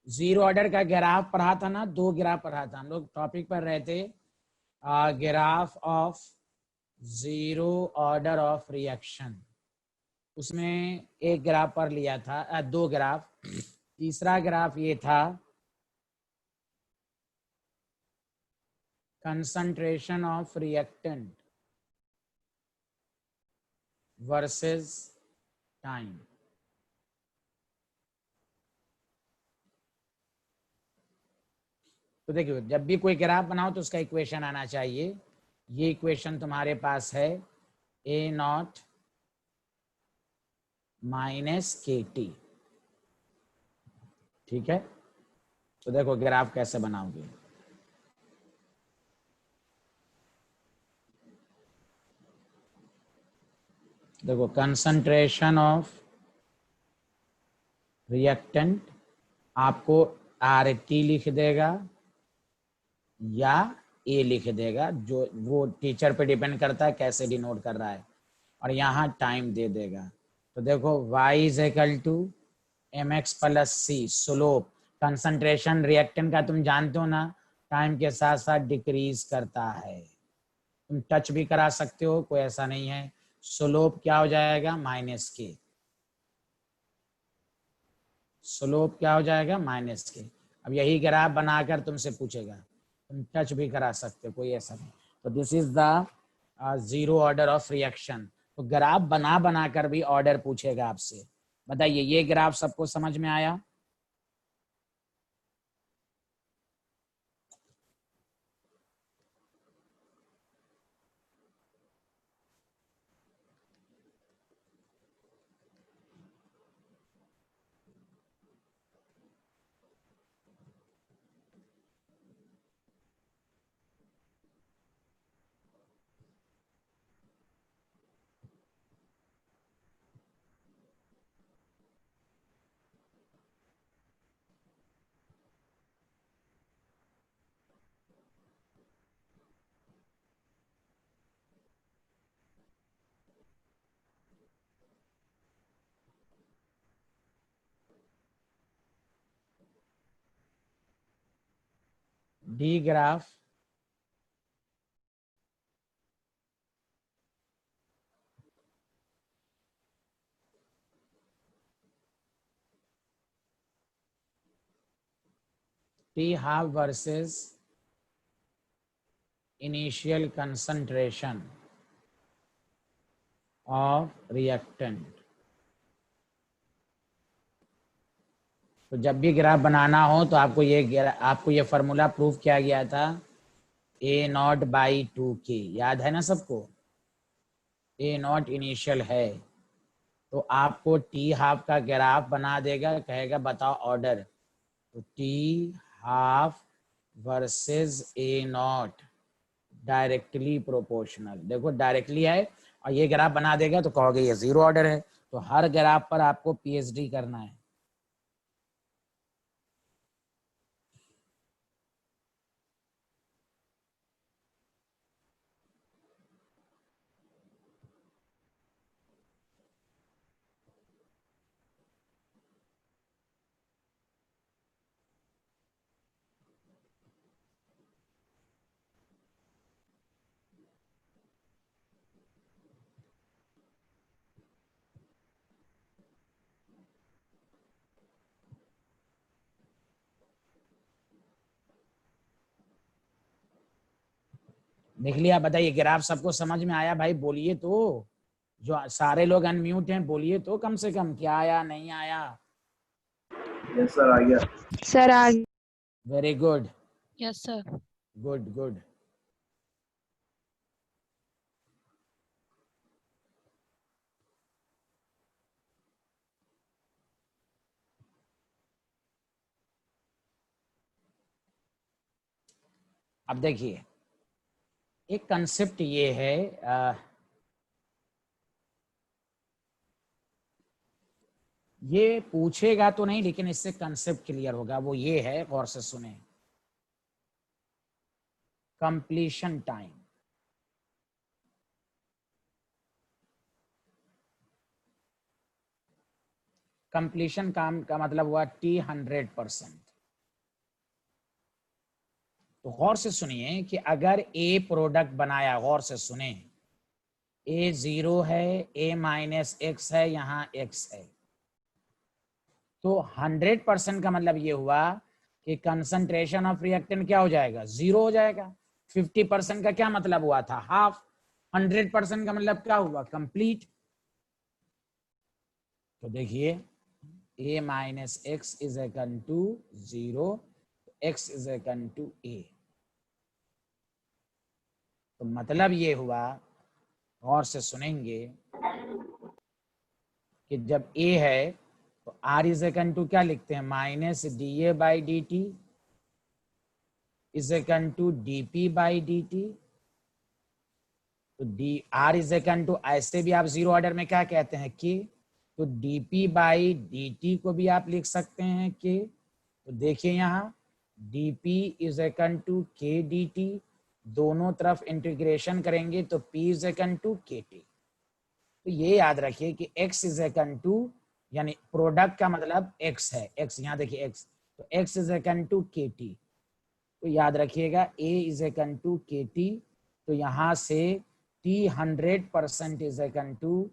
Zero order का graph पढ़ा था ना, 2 ग्राफ पढ़ा था हम लोग, टॉपिक पर रहे थे graph of zero order of reaction. उसमें एक ग्राफ पर लिया था 2 ग्राफ। तीसरा ग्राफ ये था concentration of reactant versus time. तो देखिए, जब भी कोई ग्राफ बनाओ तो उसका इक्वेशन आना चाहिए। ये इक्वेशन तुम्हारे पास है ए नॉट माइनस के टी। ठीक है, तो देखो ग्राफ कैसे बनाओगे। देखो कंसंट्रेशन ऑफ रिएक्टेंट आपको आर टी लिख देगा या ए लिख देगा, जो वो टीचर पे डिपेंड करता है कैसे डिनोट कर रहा है, और यहाँ टाइम दे देगा। तो देखो y is equal to m x plus c, slope. Concentration reactant का तुम जानते हो ना, टाइम के साथ साथ डिक्रीज करता है। तुम टच भी करा सकते हो, कोई ऐसा नहीं है। स्लोप क्या हो जाएगा, माइनस के। स्लोप क्या हो जाएगा, माइनस के। अब यही ग्राफ बनाकर तुमसे पूछेगा, तुम टच भी करा सकते हो, कोई ऐसा नहीं। तो this is the zero order of reaction. तो ग्राफ बना बनाकर भी ऑर्डर पूछेगा आपसे। बताइए, ये ग्राफ सबको समझ में आया? D graph T half versus initial concentration of reactant. तो जब भी ग्राफ बनाना हो तो आपको ये फॉर्मूला प्रूव किया गया था, ए नॉट बाई 2k, याद है ना सबको? ए नॉट इनिशियल है, तो आपको टी हाफ का ग्राफ बना देगा, कहेगा बताओ ऑर्डर। तो t half versus A not directly proportional. देखो डायरेक्टली है, और ये ग्राफ बना देगा तो कहोगे ये जीरो ऑर्डर है। तो हर ग्राफ पर आपको पीएचडी करना है। देख लिया? बताइए, ग्राफ सबको समझ में आया? भाई बोलिए तो, जो सारे लोग अनम्यूट हैं बोलिए तो कम से कम, क्या आया नहीं आया? यस सर, आ गया। सर आ गया। Very good, yes sir. Good good. अब देखिए, एक कंसेप्ट ये है, ये पूछेगा तो नहीं लेकिन इससे कंसेप्ट क्लियर होगा। वो ये है, गौर से सुने, कंप्लीशन टाइम। कंप्लीशन काम का मतलब हुआ T 100%। तो गौर से सुनिए कि अगर ए प्रोडक्ट बनाया, गौर से सुने, ए 0 है, ए माइनस एक्स है, यहाँ एक्स है, तो 100% का मतलब ये हुआ कि कंसंट्रेशन ऑफ रिएक्टेंट क्या हो जाएगा, 0 हो जाएगा। 50% का क्या मतलब हुआ था, हाफ। 100% का मतलब क्या हुआ, कंप्लीट। तो देखिए a minus x is equal to 0, x is equal to a। तो मतलब ये हुआ, गौर से सुनेंगे, कि जब a है तो r इज इक्वल टू क्या लिखते हैं, minus D A by D T is equal to D P by D T. तो D R is equal to, ऐसे भी आप जीरो ऑर्डर में क्या कहते हैं, के। तो D P by D T को भी आप लिख सकते हैं के। तो देखिए यहाँ d p is equal to k d t, दोनों तरफ इंटीग्रेशन करेंगे तो पी इज इक्वल टू के टी। तो ये याद रखिए कि x इज इक्वल टू, यानी प्रोडक्ट का मतलब x है, x यहाँ देखिए x, तो x इज इक्वल टू के टी। तो याद रखिएगा a इज इक्वल टू के टी। तो यहाँ से t 100% is equal to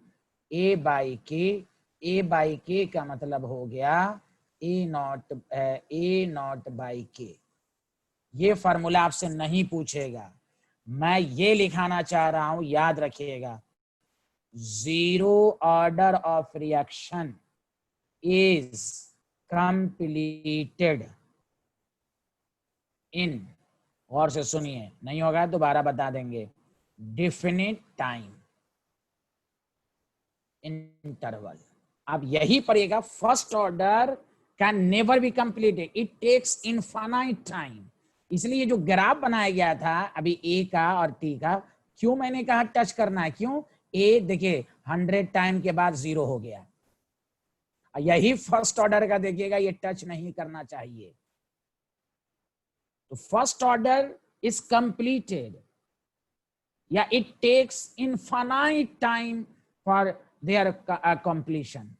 a by k. a by k का मतलब हो गया a नॉट बाई के। ये फॉर्मूला आपसे नहीं पूछेगा, मैं ये लिखाना चाह रहा हूं, याद रखिएगा। Zero order of reaction is completed इन, और से सुनिए, नहीं होगा दोबारा बता देंगे, डिफिनिट टाइम इंटरवल। अब यही पड़ेगा, first order can never be completed, it takes infinite time. इसलिए जो ग्राफ बनाया गया था अभी ए का और टी का, क्यों मैंने कहा टच करना है, क्यों, ए देखिए 100 टाइम के बाद 0 हो गया, यही फर्स्ट ऑर्डर का देखिएगा, ये टच नहीं करना चाहिए। तो फर्स्ट ऑर्डर इज कंप्लीटेड, या it takes infinite time for their completion.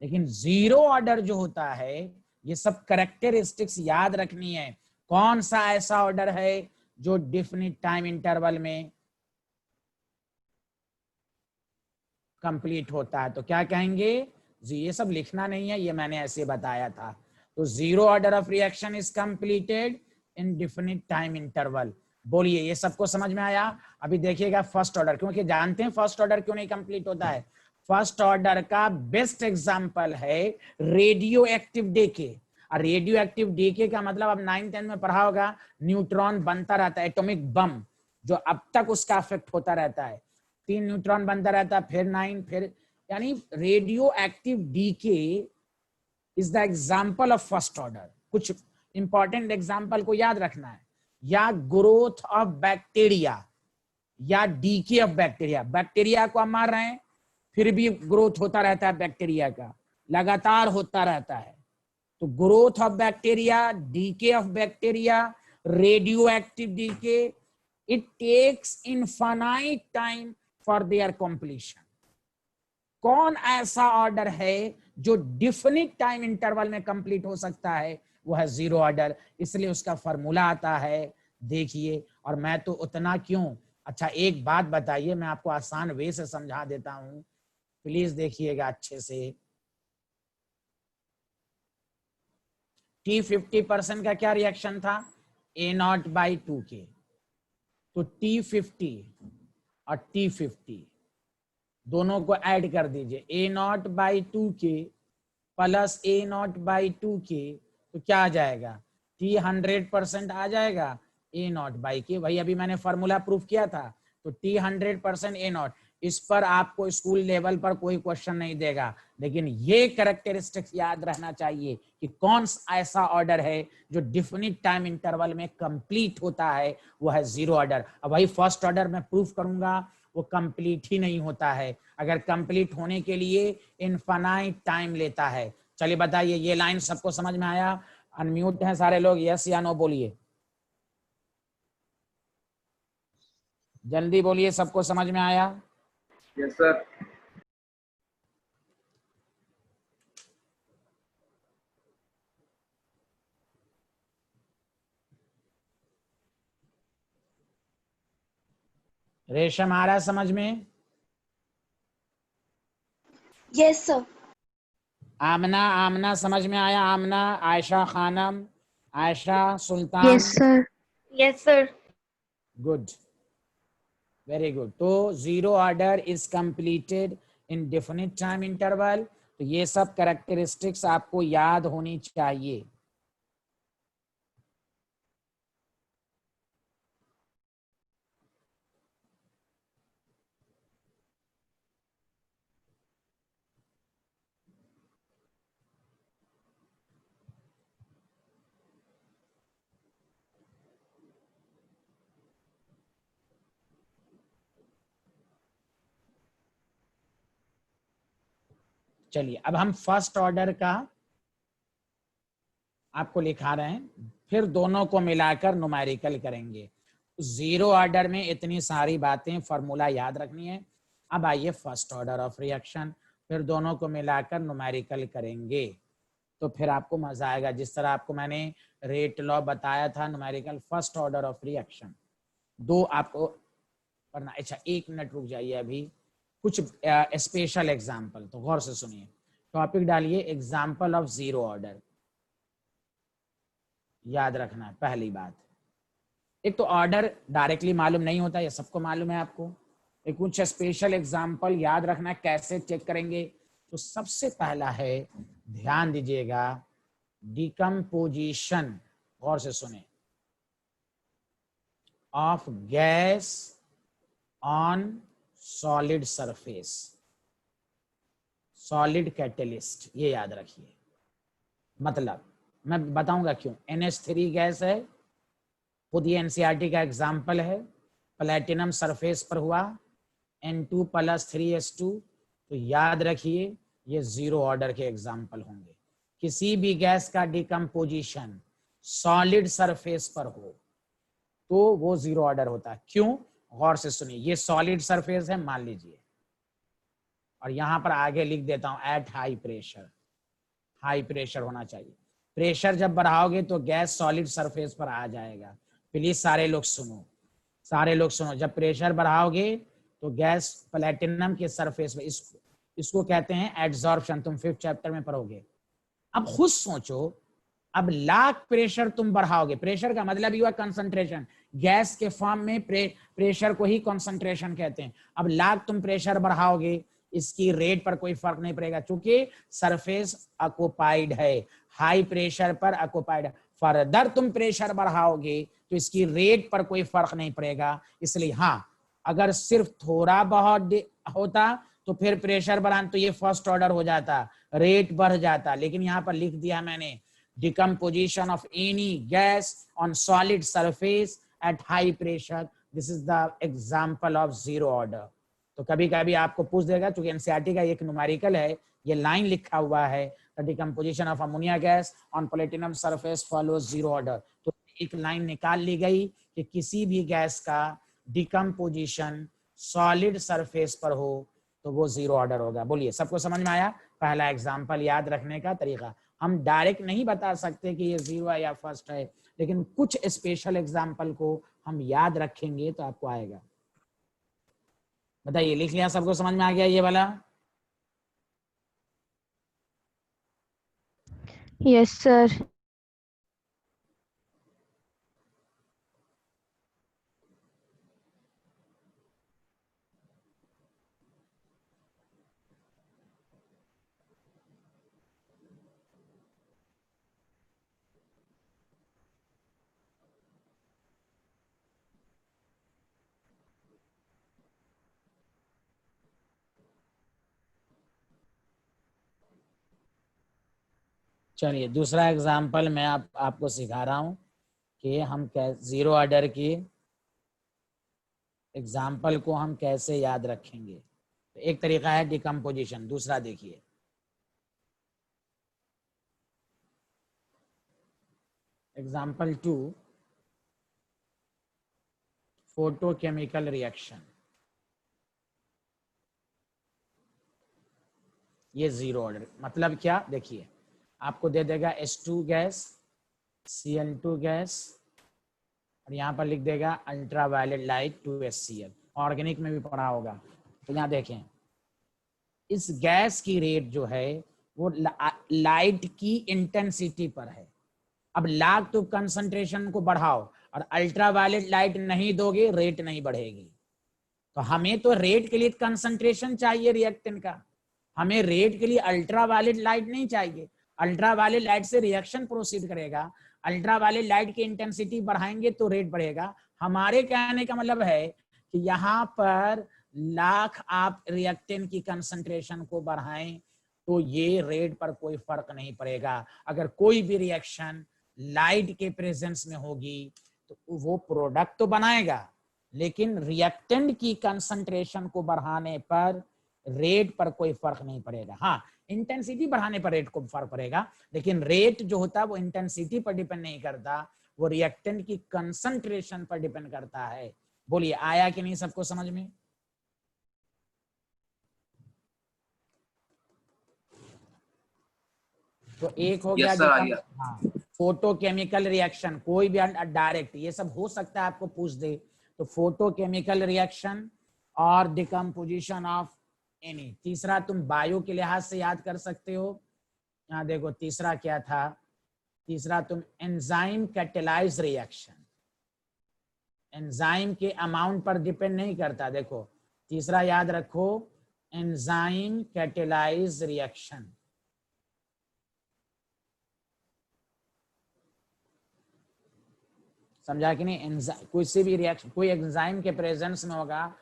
लेकिन जीरो ऑर्डर जो होता है, ये सब कैरेक्टरिस्टिक्स याद रखनी है। कौन सा ऐसा ऑर्डर है जो डिफिनिट टाइम इंटरवल में कंप्लीट होता है, तो क्या कहेंगे जी, ये सब लिखना नहीं है, ये मैंने ऐसे बताया था। तो zero order of reaction is completed in definite time interval. बोलिए, ये सबको समझ में आया। अभी देखिएगा फर्स्ट ऑर्डर, क्योंकि जानते हैं फर्स्ट ऑर्डर क्यों नहीं कंप्लीट होता है। फर्स्ट ऑर्डर का बेस्ट एग्जांपल है रेडियो एक्टिव डीके। और रेडियो एक्टिव डीके का मतलब अब 9-10 में पढ़ा होगा, न्यूट्रॉन बनता रहता है, एटॉमिक बम जो अब तक उसका इफेक्ट होता रहता है, 3 न्यूट्रॉन बनता रहता है, फिर 9, फिर, यानी radioactive decay is the example of first order. कुछ इंपॉर्टेंट एग्जाम्पल को याद रखना है, या ग्रोथ ऑफ बैक्टीरिया, या डीके ऑफ बैक्टीरिया। बैक्टीरिया को हम मार रहे हैं, फिर भी ग्रोथ होता रहता है, बैक्टीरिया का लगातार होता रहता है। तो growth of bacteria, decay of bacteria, radioactive decay, it takes infinite time for their completion. कौन ऐसा ऑर्डर है जो डिफिनिट टाइम इंटरवल में कंप्लीट हो सकता है, वो है जीरो ऑर्डर। इसलिए उसका फॉर्मूला आता है, देखिए। और मैं तो उतना क्यों, अच्छा एक बात बताइए, मैं आपको आसान वे से समझा देता हूं, प्लीज देखिएगा अच्छे से। टी 50% का क्या रिएक्शन था, ए नॉट बाई 2k। तो टी 50 और टी 50 दोनों को ऐड कर दीजिए, A naught by 2k plus A naught by 2k, तो क्या आ जाएगा, टी 100% आ जाएगा, ए नॉट बाई के। वही अभी मैंने फॉर्मूला प्रूफ किया था। तो टी 100% ए नॉट, इस पर आपको स्कूल लेवल पर कोई क्वेश्चन नहीं देगा, लेकिन ये कैरेक्टरिस्टिक्स याद रहना चाहिए कि कौन सा ऐसा ऑर्डर है जो डिफिनिट टाइम इंटरवल में कंप्लीट होता है, वो है जीरो ऑर्डर। अब वही फर्स्ट ऑर्डर में प्रूफ करूंगा, वो कंप्लीट ही नहीं होता है। अगर कंप्लीट होने के लिए इनफाइनाइट टाइम लेता है। चलिए बताइए, ये लाइन सबको समझ में आया? अनम्यूट हैं सारे लोग, यस या नो बोलिए, जल्दी बोलिए, सबको समझ में आया? Yes sir. रेशम आ रहा है समझ में? Yes sir. आमना, आमना समझ में आया? Amna, Ayesha Khanam, Ayesha Sultan. Yes sir. Yes sir. Good, very good. तो zero order is completed in definite time interval. तो ये सब कैरेक्टरिस्टिक्स आपको याद होनी चाहिए। चलिए अब हम फर्स्ट ऑर्डर का आपको लिखा रहे हैं, फिर दोनों को मिलाकर न्यूमेरिकल करेंगे। जीरो ऑर्डर में इतनी सारी बातें फॉर्मूला याद रखनी है। अब आइए फर्स्ट ऑर्डर ऑफ रिएक्शन, फिर दोनों को मिलाकर न्यूमेरिकल करेंगे तो फिर आपको मजा आएगा। जिस तरह आपको मैंने रेट लॉ बताया था, numerical first order of reaction, दो आपको पढ़ना। अच्छा एक मिनट रुक जाइए, अभी कुछ स्पेशल एग्जाम्पल, तो गौर से सुनिए। टॉपिक डालिए एग्जाम्पल ऑफ जीरो ऑर्डर। याद रखना है पहली बात, एक तो ऑर्डर डायरेक्टली मालूम नहीं होता, ये सबको मालूम है आपको। एक कुछ स्पेशल एग्जाम्पल याद रखना है, कैसे चेक करेंगे। तो सबसे पहला है, ध्यान दीजिएगा, डिकम्पोजिशन, गौर से सुने, of gas on solid surface, solid catalyst, ये याद रखिए। मतलब मैं बताऊंगा क्यों। NH3 गैस है, खुद ये NCERT का एग्जाम्पल है, प्लेटिनम सरफेस पर हुआ, N2 + 3S2, तो याद रखिए ये जीरो ऑर्डर के एग्जाम्पल होंगे। किसी भी गैस का डिकम्पोजिशन सॉलिड सरफेस पर हो तो वो जीरो ऑर्डर होता है। क्यों? गौर से सुनिए, ये सॉलिड सरफेस है मान लीजिए, और यहां पर आगे लिख देता हूं at high pressure. High pressure होना चाहिए। प्रेशर जब बढ़ाओगे तो गैस सॉलिड सरफेस पर आ जाएगा। प्लीज सारे लोग सुनो, सारे लोग सुनो। जब प्रेशर बढ़ाओगे तो गैस प्लेटिनम के सरफेस पे, इसको कहते हैं एड्सॉर्प्शन, तुम 5th चैप्टर में पढ़ोगे। अब खुद सोचो, अब लाख प्रेशर तुम बढ़ाओगे, प्रेशर का मतलब हुआ कंसंट्रेशन, गैस के फॉर्म में प्रेशर को ही कंसंट्रेशन कहते हैं। अब लाख तुम प्रेशर बढ़ाओगे, इसकी रेट पर कोई फर्क नहीं पड़ेगा, क्योंकि सरफेस ऑक्युपाइड है, हाई प्रेशर पर ऑक्युपाइड है। फर्दर तुम प्रेशर बढ़ाओगे तो इसकी रेट पर कोई फर्क नहीं पड़ेगा। इसलिए हाँ, अगर सिर्फ थोड़ा बहुत होता तो फिर प्रेशर बढ़ाना तो ये फर्स्ट ऑर्डर हो जाता, रेट बढ़ जाता। लेकिन यहाँ पर लिख दिया मैंने, decomposition of any gas on solid surface at high pressure, this is the example of zero order। तो कभी कभी आपको पूछ देगा, क्योंकि एनसीईआरटी का एक न्यूमेरिकल है, ये लाइन लिखा हुआ है, the decomposition of ammonia gas on platinum surface follows zero order। तो एक लाइन निकाल ली गई कि किसी भी गैस का डिकम्पोजिशन सॉलिड सरफेस पर हो तो वो जीरो ऑर्डर होगा। बोलिए सबको समझ में आया? पहला एग्जाम्पल याद रखने का तरीका, हम डायरेक्ट नहीं बता सकते कि ये जीरो है या फर्स्ट है, लेकिन कुछ स्पेशल एग्जाम्पल को हम याद रखेंगे तो आपको आएगा। बताइए, लिख लिया? सबको समझ में आ गया ये वाला? Yes sir. चलिए दूसरा एग्जाम्पल मैं आपको सिखा रहा हूं कि हम जीरो ऑर्डर की एग्जाम्पल को हम कैसे याद रखेंगे। तो एक तरीका है डिकम्पोजिशन, दूसरा देखिए, एग्जाम्पल 2, फोटोकेमिकल रिएक्शन। ये जीरो ऑर्डर मतलब क्या? देखिए आपको दे देगा H2 गैस, Cl2 गैस, और यहाँ पर लिख देगा अल्ट्रावायलेट लाइट 2HCl। ऑर्गेनिक में भी पढ़ा होगा। तो यहाँ देखें, इस गैस की रेट जो है वो लाइट की इंटेंसिटी पर है। अब लाख तो कंसंट्रेशन को बढ़ाओ और अल्ट्रावायलेट लाइट नहीं दोगे, रेट नहीं बढ़ेगी। तो हमें तो रेट के लिए कंसंट्रेशन चाहिए रिएक्टेंट का, हमें रेट के लिए अल्ट्रावायलेट लाइट नहीं चाहिए। अल्ट्रावायलेट लाइट से रिएक्शन प्रोसीड करेगा, अल्ट्रावायलेट लाइट की इंटेंसिटी बढ़ाएंगे तो रेट बढ़ेगा। हमारे कहने का मतलब है कि यहाँ पर लाख आप रिएक्टेंट की कंसंट्रेशन को बढ़ाएं तो ये रेट पर कोई फर्क नहीं पड़ेगा। अगर कोई भी रिएक्शन लाइट के प्रेजेंस में होगी तो वो प्रोडक्ट तो बनाएगा, लेकिन रिएक्टेंट की कंसंट्रेशन को बढ़ाने पर रेट पर कोई फर्क नहीं पड़ेगा। हाँ, इंटेंसिटी बढ़ाने पर रेट को फर्क पड़ेगा, लेकिन रेट जो होता है वो इंटेंसिटी पर डिपेंड नहीं करता, वो रिएक्टेंट की कंसंट्रेशन पर डिपेंड करता है। बोलिए, आया कि नहीं सबको समझ में? तो एक हो गया Yes, sir, आ गया। हाँ, फोटोकेमिकल रिएक्शन, कोई भी डायरेक्ट, ये सब हो सकता है आपको पूछ दे। तो फोटोकेमिकल रिएक्शन और डिकम्पोजिशन ऑफ एनी। तीसरा तुम बायो के लिहाज से याद कर सकते हो। यहाँ देखो तीसरा क्या था, तीसरा तुम एंजाइम कैटेलाइज रिएक्शन, एंजाइम के अमाउंट पर डिपेंड नहीं करता। देखो तीसरा याद रखो, एंजाइम कैटेलाइज रिएक्शन। समझा कि नहीं? कोई से भी रिएक्शन कोई एंजाइम के प्रेजेंस में होगा,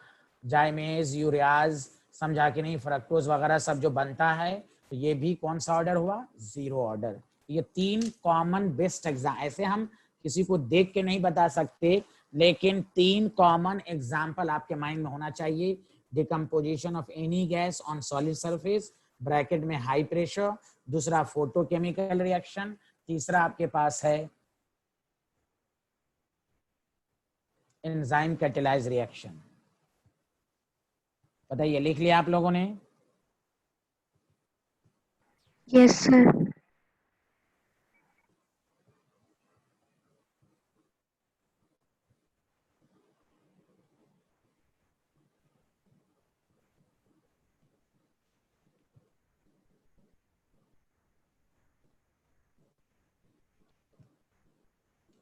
जाइमेज, यूरियाज, समझा कि नहीं, फ्रक्टोज वगैरह सब जो बनता है, तो ये भी कौन सा ऑर्डर हुआ? Zero order. ये तीन कॉमन बेस्ट एग्जाम, ऐसे हम किसी को देख के नहीं बता सकते, लेकिन तीन कॉमन एग्जाम्पल आपके माइंड में होना चाहिए। Decomposition of any gas on solid surface, bracket में हाई प्रेशर, दूसरा फोटोकेमिकल रिएक्शन, तीसरा आपके पास है एंजाइम कैटेलाइज रिएक्शन। बताइए, लिख लिया आप लोगों ने? Yes, sir.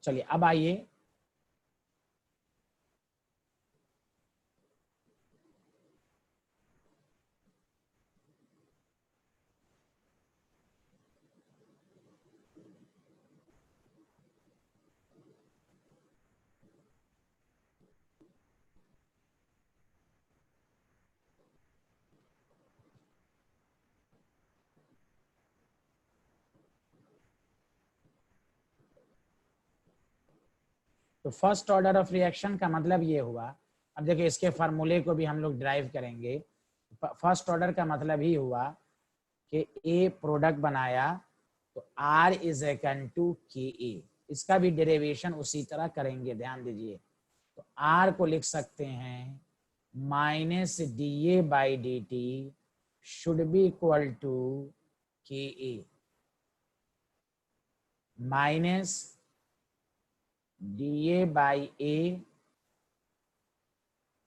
चलिए अब आइए, तो फर्स्ट ऑर्डर ऑफ रिएक्शन का मतलब ये हुआ। अब देखिए इसके फार्मूले को भी हम लोग ड्राइव करेंगे। फर्स्ट ऑर्डर का मतलब ही हुआ कि ए प्रोडक्ट बनाया तो R is equal to KA, इसका भी डेरिवेशन उसी तरह करेंगे, ध्यान दीजिए। तो R को लिख सकते हैं -dA/dt should be equal to KA minus dA/A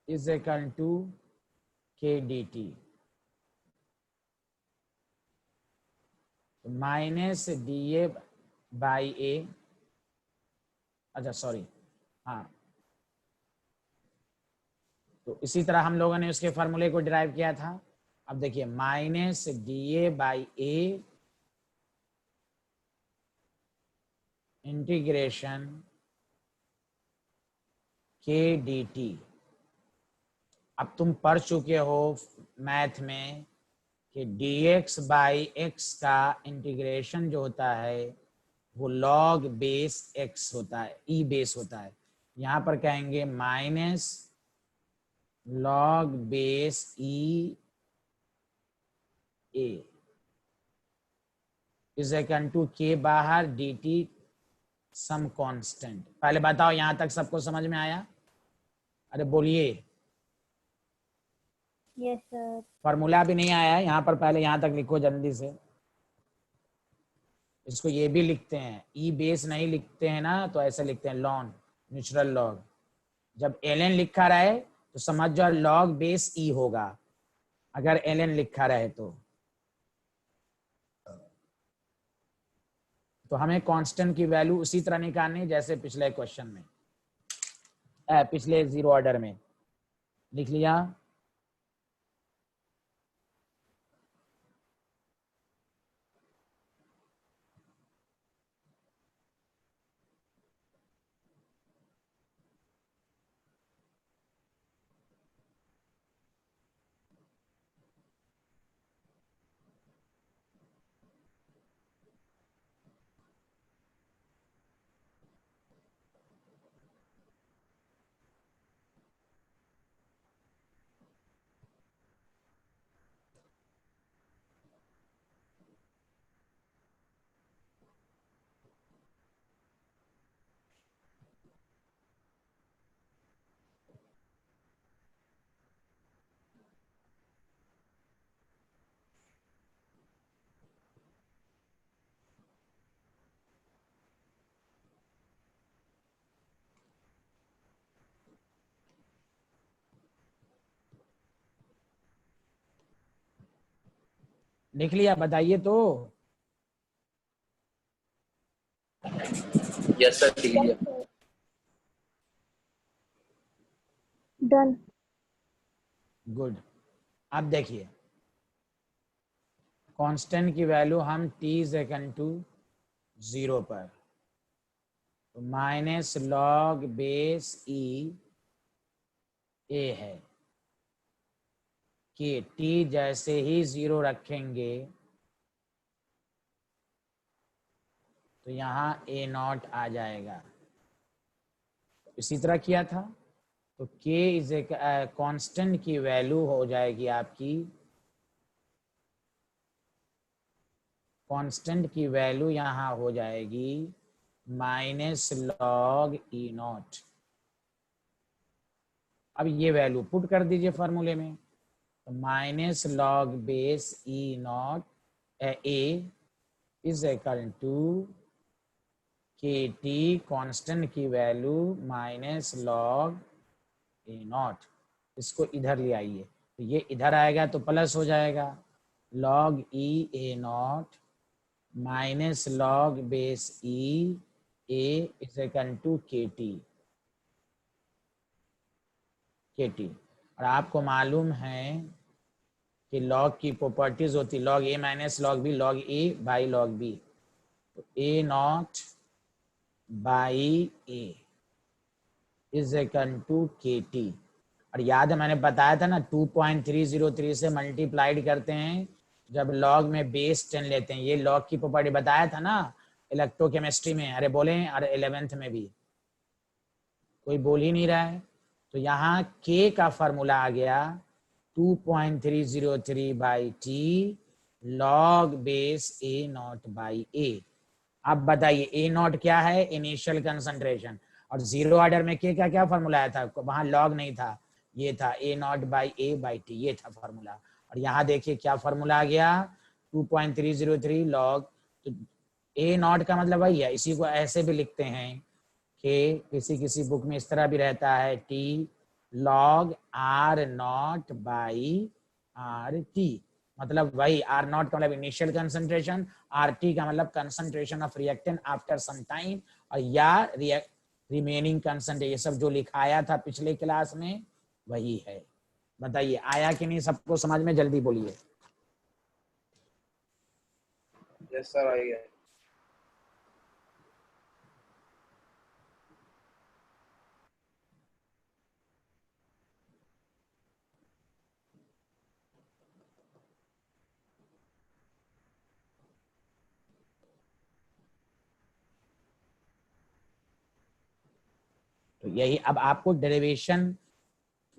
is equal to KDT। माइनस dA/A, अच्छा सॉरी, हाँ, तो इसी तरह हम लोगों ने उसके फार्मूले को डिराइव किया था। अब देखिए माइनस dA/A इंटीग्रेशन KDT। अब तुम पढ़ चुके हो मैथ में कि dx/x का इंटीग्रेशन जो होता है वो log बेस x होता है, e बेस होता है। यहाँ पर कहेंगे minus log base e a is equal to k बाहर dt सम कांस्टेंट। पहले बताओ यहां तक सबको समझ में आया? अरे बोलिए। Yes sir. फॉर्मूला भी नहीं आया है यहाँ पर, पहले यहाँ तक लिखो जल्दी से। इसको ये भी लिखते हैं, ई बेस नहीं लिखते हैं ना तो ऐसे लिखते हैं लॉन, नेचुरल लॉग। जब ln लिखा रहे तो समझ जाओ लॉग बेस ई होगा अगर ln लिखा रहे तो हमें कांस्टेंट की वैल्यू उसी तरह निकालनी जैसे पिछले क्वेश्चन में, पिछले जीरो ऑर्डर में। लिख लिया? लिख लिया? बताइए तो। यस सर, ठीक है। Done. गुड। अब देखिए कांस्टेंट की वैल्यू हम t इज इक्वल टू 0 पर तो माइनस लॉग बेस ई ए है कि t जैसे ही 0 रखेंगे तो यहाँ a नॉट आ जाएगा। इसी तरह किया था तो k इज ए कांस्टेंट की वैल्यू हो जाएगी आपकी, कांस्टेंट की वैल्यू यहाँ हो जाएगी माइनस लॉग ई नॉट। अब ये वैल्यू पुट कर दीजिए फॉर्मूले में तो minus log base e naught a is equal to के टी कॉन्स्टेंट की वैल्यू माइनस लॉग ए नॉट। इसको इधर ले आइए तो ये इधर आएगा तो प्लस हो जाएगा log E A naught minus log base E A is equal to के टी। और आपको मालूम है कि लॉग की प्रॉपर्टीज होती log A minus log B log A by log B तो A naught by A is equal to के टी। और याद है मैंने बताया था ना 2.303 से मल्टीप्लाइड करते हैं जब लॉग में बेस 10 लेते हैं। ये लॉग की प्रॉपर्टी बताया था ना इलेक्ट्रोकेमिस्ट्री में। अरे बोले और 11th में भी कोई बोल ही नहीं रहा है। तो यहाँ k का फॉर्मूला आ गया 2.303 by T log base A naught by A. अब बताइए ए नॉट क्या है? Initial concentration. और जीरो ऑर्डर में k का क्या फॉर्मूला आया था? वहां लॉग नहीं था, ये था A naught by A by T, ये था फॉर्मूला। और यहाँ देखिए क्या फॉर्मूला आ गया 2.303 लॉग। तो ए नॉट का मतलब वही है। इसी को ऐसे भी लिखते हैं कि किसी किसी बुक में इस तरह भी रहता है T log r naught by R T, मतलब वही आर नॉट का मतलब इनिशियल कंसंट्रेशन, आर टी का मतलब concentration of reactant after some time, और या रिमेनिंग कंसंट्रेशन। ये सब जो लिखाया था पिछले क्लास में वही है। बताइए आया कि नहीं? सबको समझ में? जल्दी बोलिए। यस सर, आ गया। तो यही अब आपको डेरिवेशन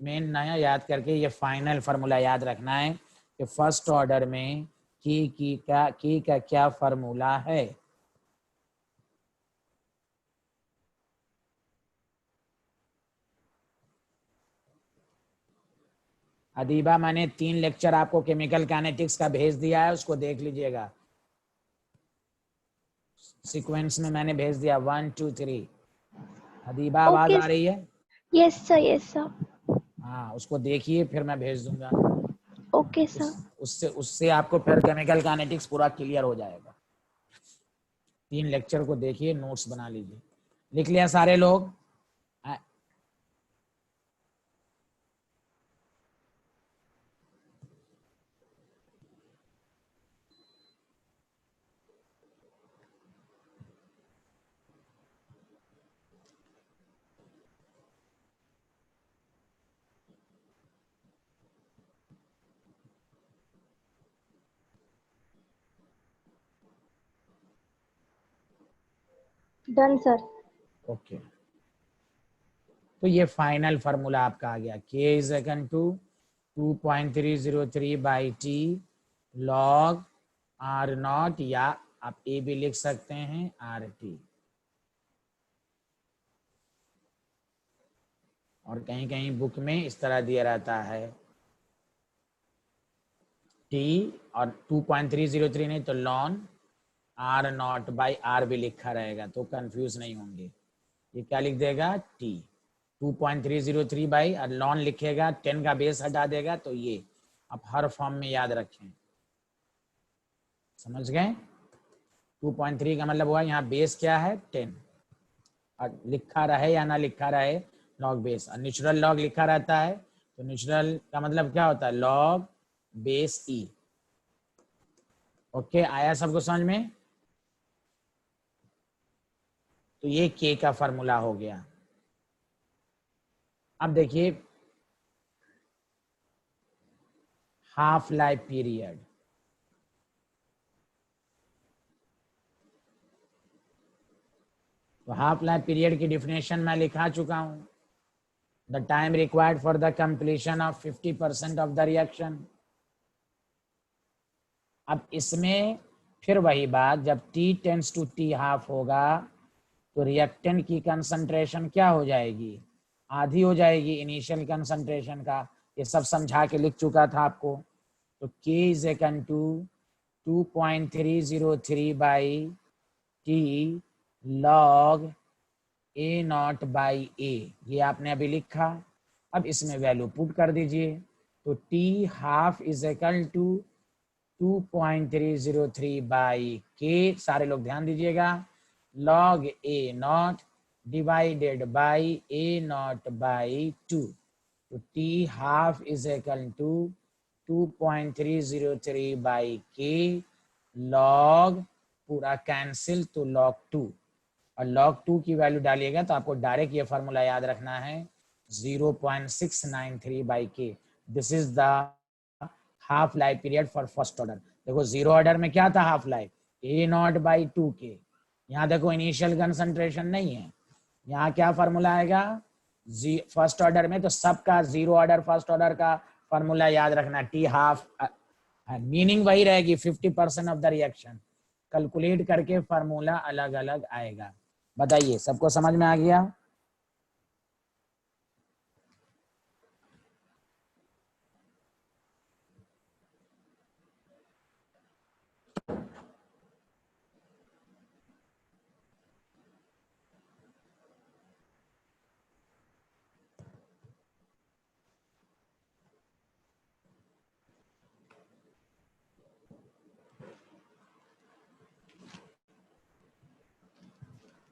में नया याद करके ये फाइनल फार्मूला याद रखना है कि फर्स्ट ऑर्डर में की का क्या फार्मूला है। अदीबा मैंने 3 लेक्चर आपको केमिकल काइनेटिक्स का भेज दिया है, उसको देख लीजिएगा। सीक्वेंस में मैंने भेज दिया 1 2 3। अदीबा आवाज आ रही है? Yes sir, yes sir. हाँ उसको देखिए, फिर मैं भेज दूंगा। Okay, sir. उससे उससे आपको फिर केमिकल काइनेटिक्स पूरा क्लियर हो जाएगा। 3 लेक्चर को देखिए, नोट्स बना लीजिए। लिख लिया सारे लोग? Done, sir. ओके, तो ये फाइनल फार्मूला आपका आ गया, k is equal to 2.303 by T log r naught, या आप ए भी लिख सकते हैं आर टी। और कहीं कहीं बुक में इस तरह दिया रहता है टी और 2.303 नहीं तो ln r naught by r भी लिखा रहेगा, तो कंफ्यूज नहीं होंगे। ये क्या लिख देगा, टी 2.303 बाई और लॉन लिखेगा, 10 का बेस हटा देगा, तो ये आप हर फॉर्म में याद रखें। समझ गए? 2.3 का मतलब हुआ यहाँ बेस क्या है 10, और लिखा रहे या ना लिखा रहे लॉग बेस, और नेचुरल लॉग लिखा रहता है तो नेचुरल का मतलब क्या होता है, लॉग बेस ई। ओके, आया सबको समझ में? तो ये के का फॉर्मूला हो गया। अब देखिए हाफ लाइफ पीरियड। तो हाफ लाइफ पीरियड की डिफिनेशन मैं लिखा चुका हूं, the time required for the completion of 50% of the reaction. अब इसमें फिर वही बात, जब T tends to T half होगा तो रिएक्टेंट की कंसंट्रेशन क्या हो जाएगी, आधी हो जाएगी इनिशियल कंसंट्रेशन का। ये सब समझा के लिख चुका था आपको। तो K is equal to 2.303 by T log A naught by A, ये आपने अभी लिखा। अब इसमें वैल्यू पुट कर दीजिए, तो t half is equal to 2.303 by k, सारे लोग ध्यान दीजिएगा, log A naught divided by a naught by 2। तो t half is equal to 2.303 by k log, पूरा कैंसिल तो लॉग 2, और log 2 की वैल्यू डालिएगा तो आपको डायरेक्ट ये फार्मूला याद रखना है 0.693 बाई के। This is the half life period for first order. देखो जीरो ऑर्डर में क्या था half life, A naught by 2 के। यहाँ देखो इनिशियल कंसंट्रेशन नहीं है, यहाँ क्या फार्मूला आएगा फर्स्ट ऑर्डर में, तो सबका जीरो ऑर्डर फर्स्ट ऑर्डर का फार्मूला याद रखना, टी हाफ, मीनिंग वही रहेगी 50% ऑफ द रिएक्शन। कैलकुलेट करके फार्मूला अलग अलग आएगा। बताइए सबको समझ में आ गया?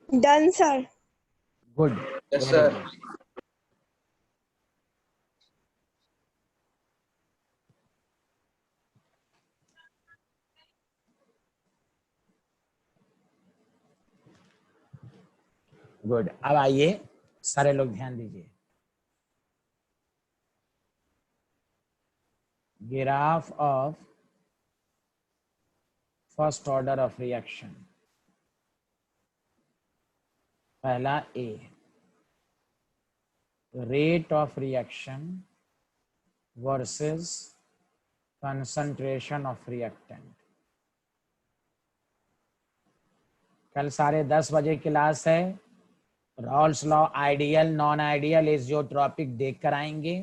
Done, sir. Good, Yes, very sir. Good. Good, अब आइए सारे लोग ध्यान दीजिए, graph of first order of reaction. पहला A, rate of reaction versus concentration of reactant. कल 10:30 क्लास है, Raoult's law ideal non ideal azeotropic देख कर आएंगे,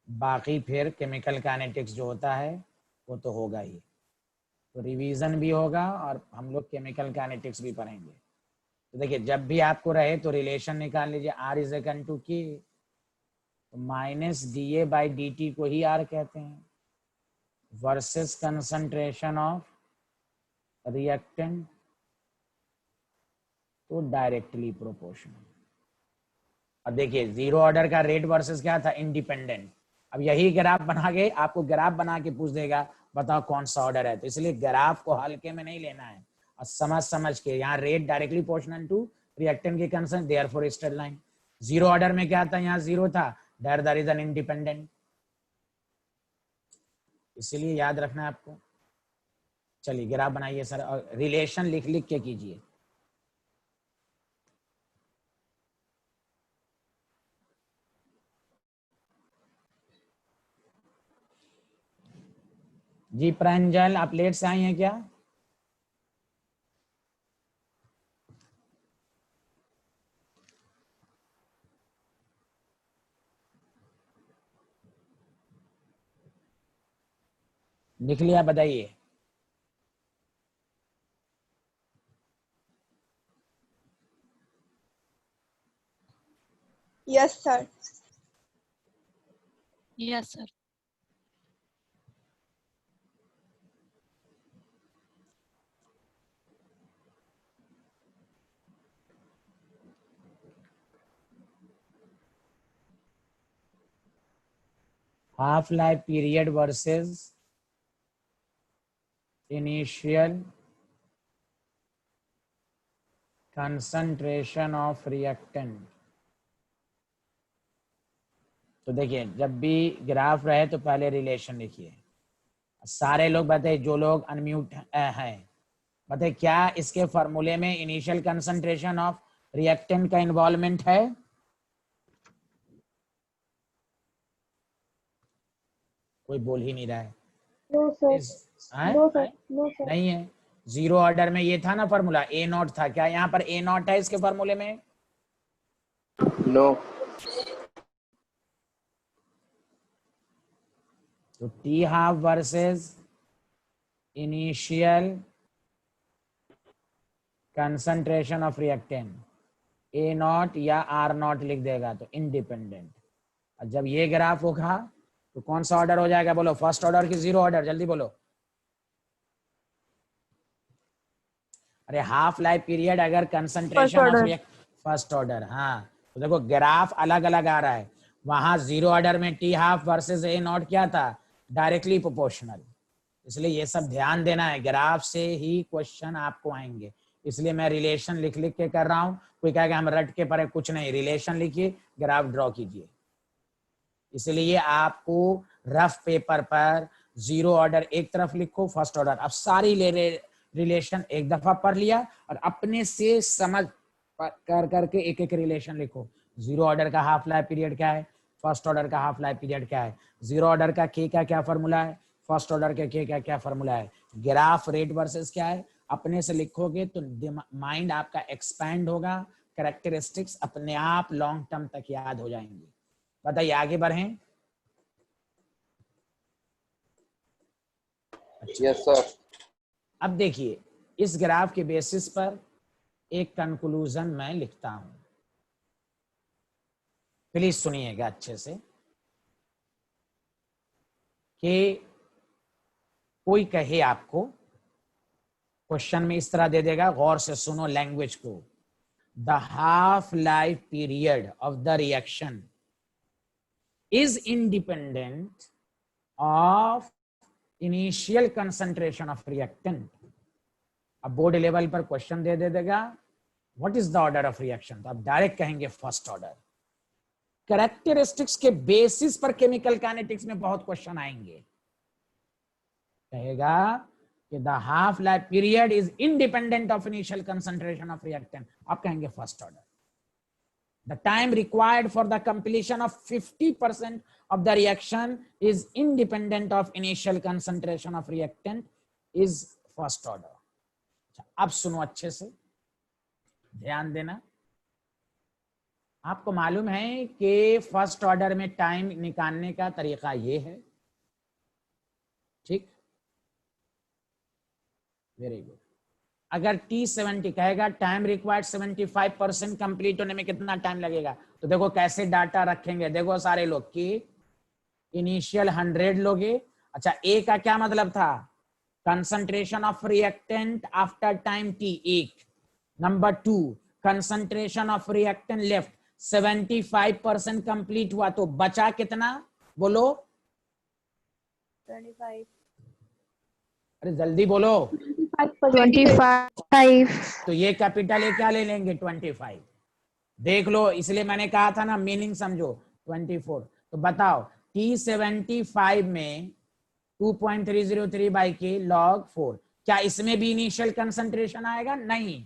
बाकी फिर केमिकल काइनेटिक्स जो होता है वो तो होगा ही, तो रिवीजन भी होगा और हम लोग केमिकल काइनेटिक्स भी पढ़ेंगे। तो देखिए जब भी आपको रहे तो रिलेशन निकाल लीजिए, आर इज इक्वल टू के, तो माइनस DA/dt को ही R कहते हैं, वर्सेस कंसंट्रेशन ऑफ रिएक्टेंट, तो डायरेक्टली प्रोपोर्शनल। अब देखिए जीरो ऑर्डर का रेट वर्सेस क्या था, इंडिपेंडेंट। अब यही ग्राफ बना के आपको ग्राफ बना के पूछ देगा बताओ कौन सा ऑर्डर है, तो इसलिए ग्राफ को हल्के में नहीं लेना है और समझ के, यहाँ rate directly proportional to reactant की concentration, therefore straight line. Zero order में क्या था, यहाँ जीरो था, देयर इज एन इंडिपेंडेंट, इसलिए याद रखना है आपको। चलिए ग्राफ बनाइए सर, और रिलेशन लिख लिख के कीजिए। जी प्रांजल, आप लेट से आई हैं क्या? लिख लिया, बताइए। Yes, sir. Yes, sir. Half life period versus initial concentration of reactant. तो देखिए जब भी ग्राफ रहे तो पहले रिलेशन लिखिए। सारे लोग बताइए, जो लोग अनम्यूट हैं बताइए, क्या इसके फॉर्मूले में इनिशियल कंसंट्रेशन ऑफ रिएक्टेंट का इन्वॉल्वमेंट है? कोई बोल ही नहीं रहा है। No, sir. हैं? No, sir. No, sir. नहीं है। जीरो ऑर्डर में ये था ना फॉर्मूला, ए नॉट था, क्या यहाँ पर ए नॉट है इसके फॉर्मूले में? नो। तो t half versus initial concentration of reactant, A not या आर नॉट लिख देगा तो इंडिपेंडेंट। और जब ये ग्राफ होगा तो कौन सा ऑर्डर हो जाएगा, बोलो, फर्स्ट ऑर्डर की जीरो ऑर्डर, जल्दी बोलो। अरे हाफ लाइफ पीरियड अगर कंसंट्रेशन ऑफ फर्स्ट ऑर्डर, हाँ, तो देखो ग्राफ अलग अलग आ रहा है। वहां जीरो ऑर्डर में T half versus A naught क्या था, डायरेक्टली प्रोपोर्शनल। इसलिए ये सब ध्यान देना है, ग्राफ से ही क्वेश्चन आपको आएंगे, इसलिए मैं रिलेशन लिख लिख के कर रहा हूँ। कोई कहेगा हम रट के पढ़े, कुछ नहीं, रिलेशन लिखिए, ग्राफ ड्रॉ कीजिए। इसलिए आपको रफ पेपर पर जीरो ऑर्डर एक तरफ लिखो, फर्स्ट ऑर्डर, अब सारी रिलेशन एक दफा पढ़ लिया और अपने से समझ कर करके एक एक रिलेशन लिखो। जीरो ऑर्डर का हाफ लाइफ पीरियड क्या है, फर्स्ट ऑर्डर का हाफ लाइफ पीरियड क्या है, जीरो ऑर्डर का के का क्या फॉर्मूला है, फर्स्ट ऑर्डर के के का क्या फॉर्मूला है, ग्राफ रेट वर्सेस क्या है, अपने से लिखोगे तो माइंड आपका एक्सपैंड होगा, कैरेक्टरिस्टिक्स अपने आप लॉन्ग टर्म तक याद हो जाएंगे। बताइए आगे बढ़ें। Yes sir. अब देखिए इस ग्राफ के बेसिस पर एक कंक्लूजन मैं लिखता हूं, प्लीज सुनिएगा अच्छे से। कि कोई कहे आपको, क्वेश्चन में इस तरह दे देगा, गौर से सुनो लैंग्वेज को, the half life period of the reaction is independent of initial concentration of reactant। अब बोर्ड लेवल पर क्वेश्चन दे देगा what is the order of reaction, तो आप डायरेक्ट कहेंगे फर्स्ट ऑर्डर। कैरेक्टरिस्टिक्स के बेसिस पर केमिकल काइनेटिक्स में बहुत क्वेश्चन आएंगे। कहेगा कि the half life period is independent of initial concentration of reactant, आप कहेंगे first order. The time required for the completion of 50% of the reaction is independent of initial concentration of reactant is first order। अब सुनो अच्छे से, ध्यान देना। आपको मालूम है कि फर्स्ट ऑर्डर में टाइम निकालने का तरीका ये है, ठीक, वेरी गुड। अगर T70 कहेगा टाइम रिक्वायर्ड 75% कंप्लीट होने में कितना टाइम लगेगा, तो देखो कैसे डाटा रखेंगे। देखो सारे लोग कि इनिशियल 100 लोगे। अच्छा, ए का क्या मतलब था, concentration of reactant after time T, एक। Number 2, concentration of reactant left 75% complete हुआ, तो बचा कितना बोलो, 25. अरे जल्दी बोलो। 25. तो ये कैपिटल ए क्या ले लेंगे, 25। देख लो, इसलिए मैंने कहा था ना, मीनिंग समझो। 24, तो बताओ T75 में 2.303 बाई के log 4, क्या इसमें भी इनिशियल कंसंट्रेशन आएगा? नहीं।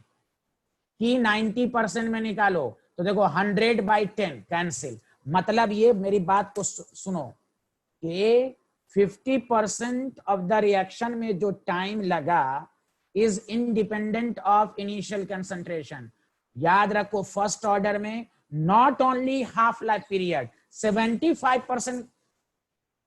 कि 90% में निकालो, तो देखो 100/10 कैंसिल। मतलब ये मेरी बात को सुनो कि 50% ऑफ द रिएक्शन में जो टाइम लगा is independent of initial concentration. याद रखो, फर्स्ट ऑर्डर में not only half life period, 75%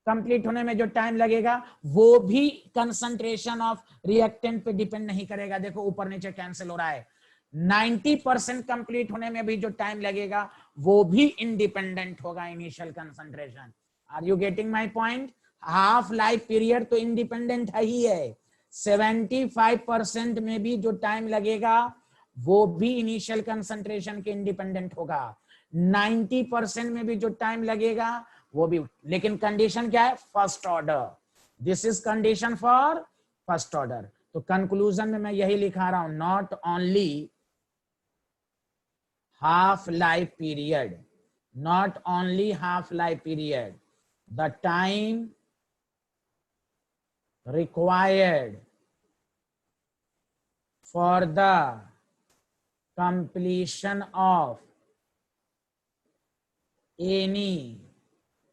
complete होने में जो टाइम लगेगा वो भी कंसंट्रेशन ऑफ रिएक्टेंट पे डिपेंड नहीं करेगा। देखो ऊपर नीचे कैंसिल हो रहा है। 90% कंप्लीट होने में भी जो टाइम लगेगा वो भी इंडिपेंडेंट होगा initial concentration. Are you getting my point? Half life period तो इंडिपेंडेंट है ही है, 75% में भी जो टाइम लगेगा वो भी इनिशियल कंसंट्रेशन के इंडिपेंडेंट होगा, 90% में भी जो टाइम लगेगा वो भी। लेकिन कंडीशन क्या है? First order. This is condition for first order. तो कंक्लूजन में मैं यही लिखा रहा हूं, not only half life period, not only half life period, the time required for the completion of any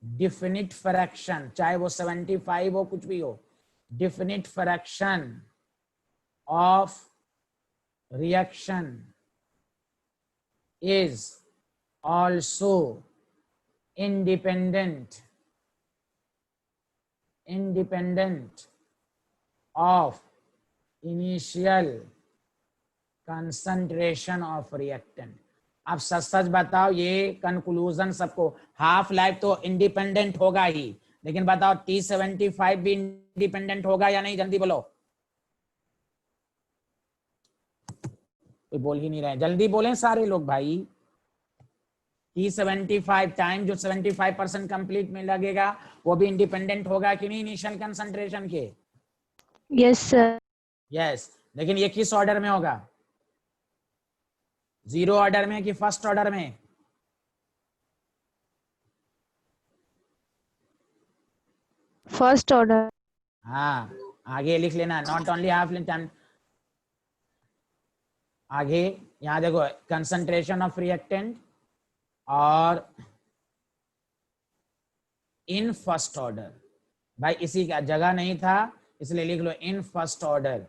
definite fraction, चाहे वो 75 हो कुछ भी हो, definite fraction of reaction is also independent of initial concentration of reactant। अब सच सच बताओ, ये conclusion सबको, हाफ लाइफ तो इंडिपेंडेंट होगा ही, लेकिन बताओ T75 भी इंडिपेंडेंट होगा या नहीं? जल्दी बोलो, कोई बोल ही नहीं रहे, जल्दी बोलें सारे लोग भाई। T75 टाइम जो 75% कंप्लीट में लगेगा वो भी इंडिपेंडेंट होगा कि नहीं इनिशियल कंसंट्रेशन के? Yes, sir. यस। लेकिन ये किस ऑर्डर में होगा, जीरो ऑर्डर में कि फर्स्ट ऑर्डर में? First order. हाँ, आगे लिख लेना, नॉट ओनली हाफ टाइम। आगे यहां देखो, कंसंट्रेशन ऑफ रिएक्टेंट और इन फर्स्ट ऑर्डर। भाई इसी का जगह नहीं था इसलिए लिख लो इन फर्स्ट ऑर्डर।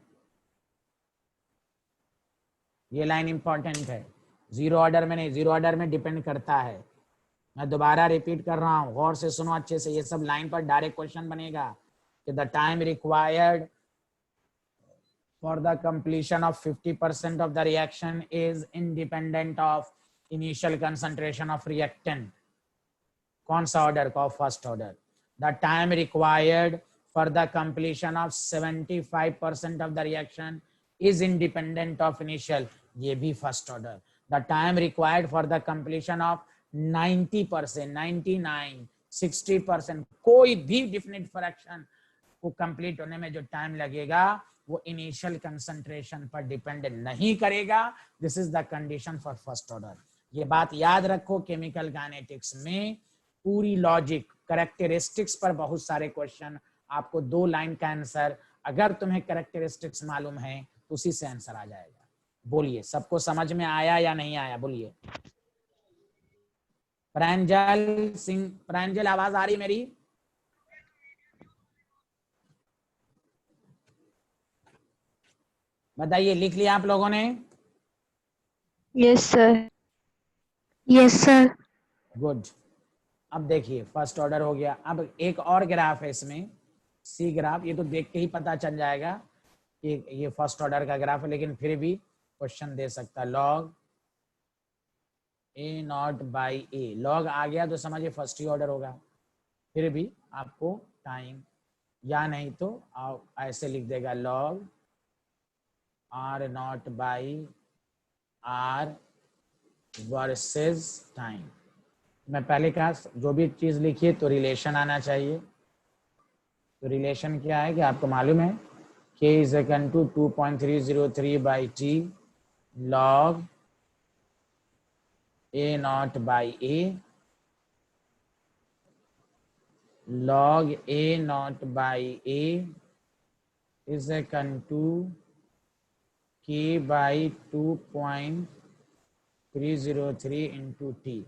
ये लाइन इंपॉर्टेंट है, जीरो ऑर्डर में नहीं, जीरो ऑर्डर में डिपेंड करता है। मैं दोबारा रिपीट कर रहा हूं, गौर से सुनो अच्छे से, ये सब लाइन पर डायरेक्ट क्वेश्चन बनेगा कि the time required for the completion of 50% of the reaction is independent of initial concentration of reactant। कौन सा ऑर्डर का? First order. The time required for the completion of 75% of the reaction is independent of initial, ये भी first order. The time required for the completion of 90%, 99, 60%, कोई भी definite fraction को complete होने में जो टाइम लगेगा वो इनिशियल कंसंट्रेशन पर डिपेंड नहीं करेगा। This is the condition for first order. ये बात याद रखो, केमिकल काइनेटिक्स में पूरी लॉजिक, कैरेक्टरिस्टिक्स पर बहुत सारे क्वेश्चन, आपको 2 लाइन का आंसर, अगर तुम्हें कैरेक्टरिस्टिक्स मालूम है तो उसी से आंसर आ जाएगा। बोलिए, सबको समझ में आया या नहीं आया? बोलिए। प्रांजल सिंह, प्रांजल आवाज आ रही मेरी? बताइए, लिख लिया आप लोगों ने? Yes, sir. Yes, sir. Good. अब देखिए, फर्स्ट ऑर्डर हो गया। अब एक और ग्राफ है इसमें, सी ग्राफ, ये तो देख के ही पता चल जाएगा ये फर्स्ट ऑर्डर का ग्राफ है, लेकिन फिर भी क्वेश्चन दे सकता है। Log A naught by A, log आ गया तो समझिए फर्स्ट ही ऑर्डर होगा, फिर भी आपको टाइम, या नहीं तो आप ऐसे लिख देगा log r naught by are versus time. मैं पहले कहा जो भी चीज़ लिखिए तो रिलेशन आना चाहिए। तो रिलेशन क्या है कि आपको मालूम है k is equal to 2.303 by T log A naught by a, log a naught by a is equal to k by 2.303 into t।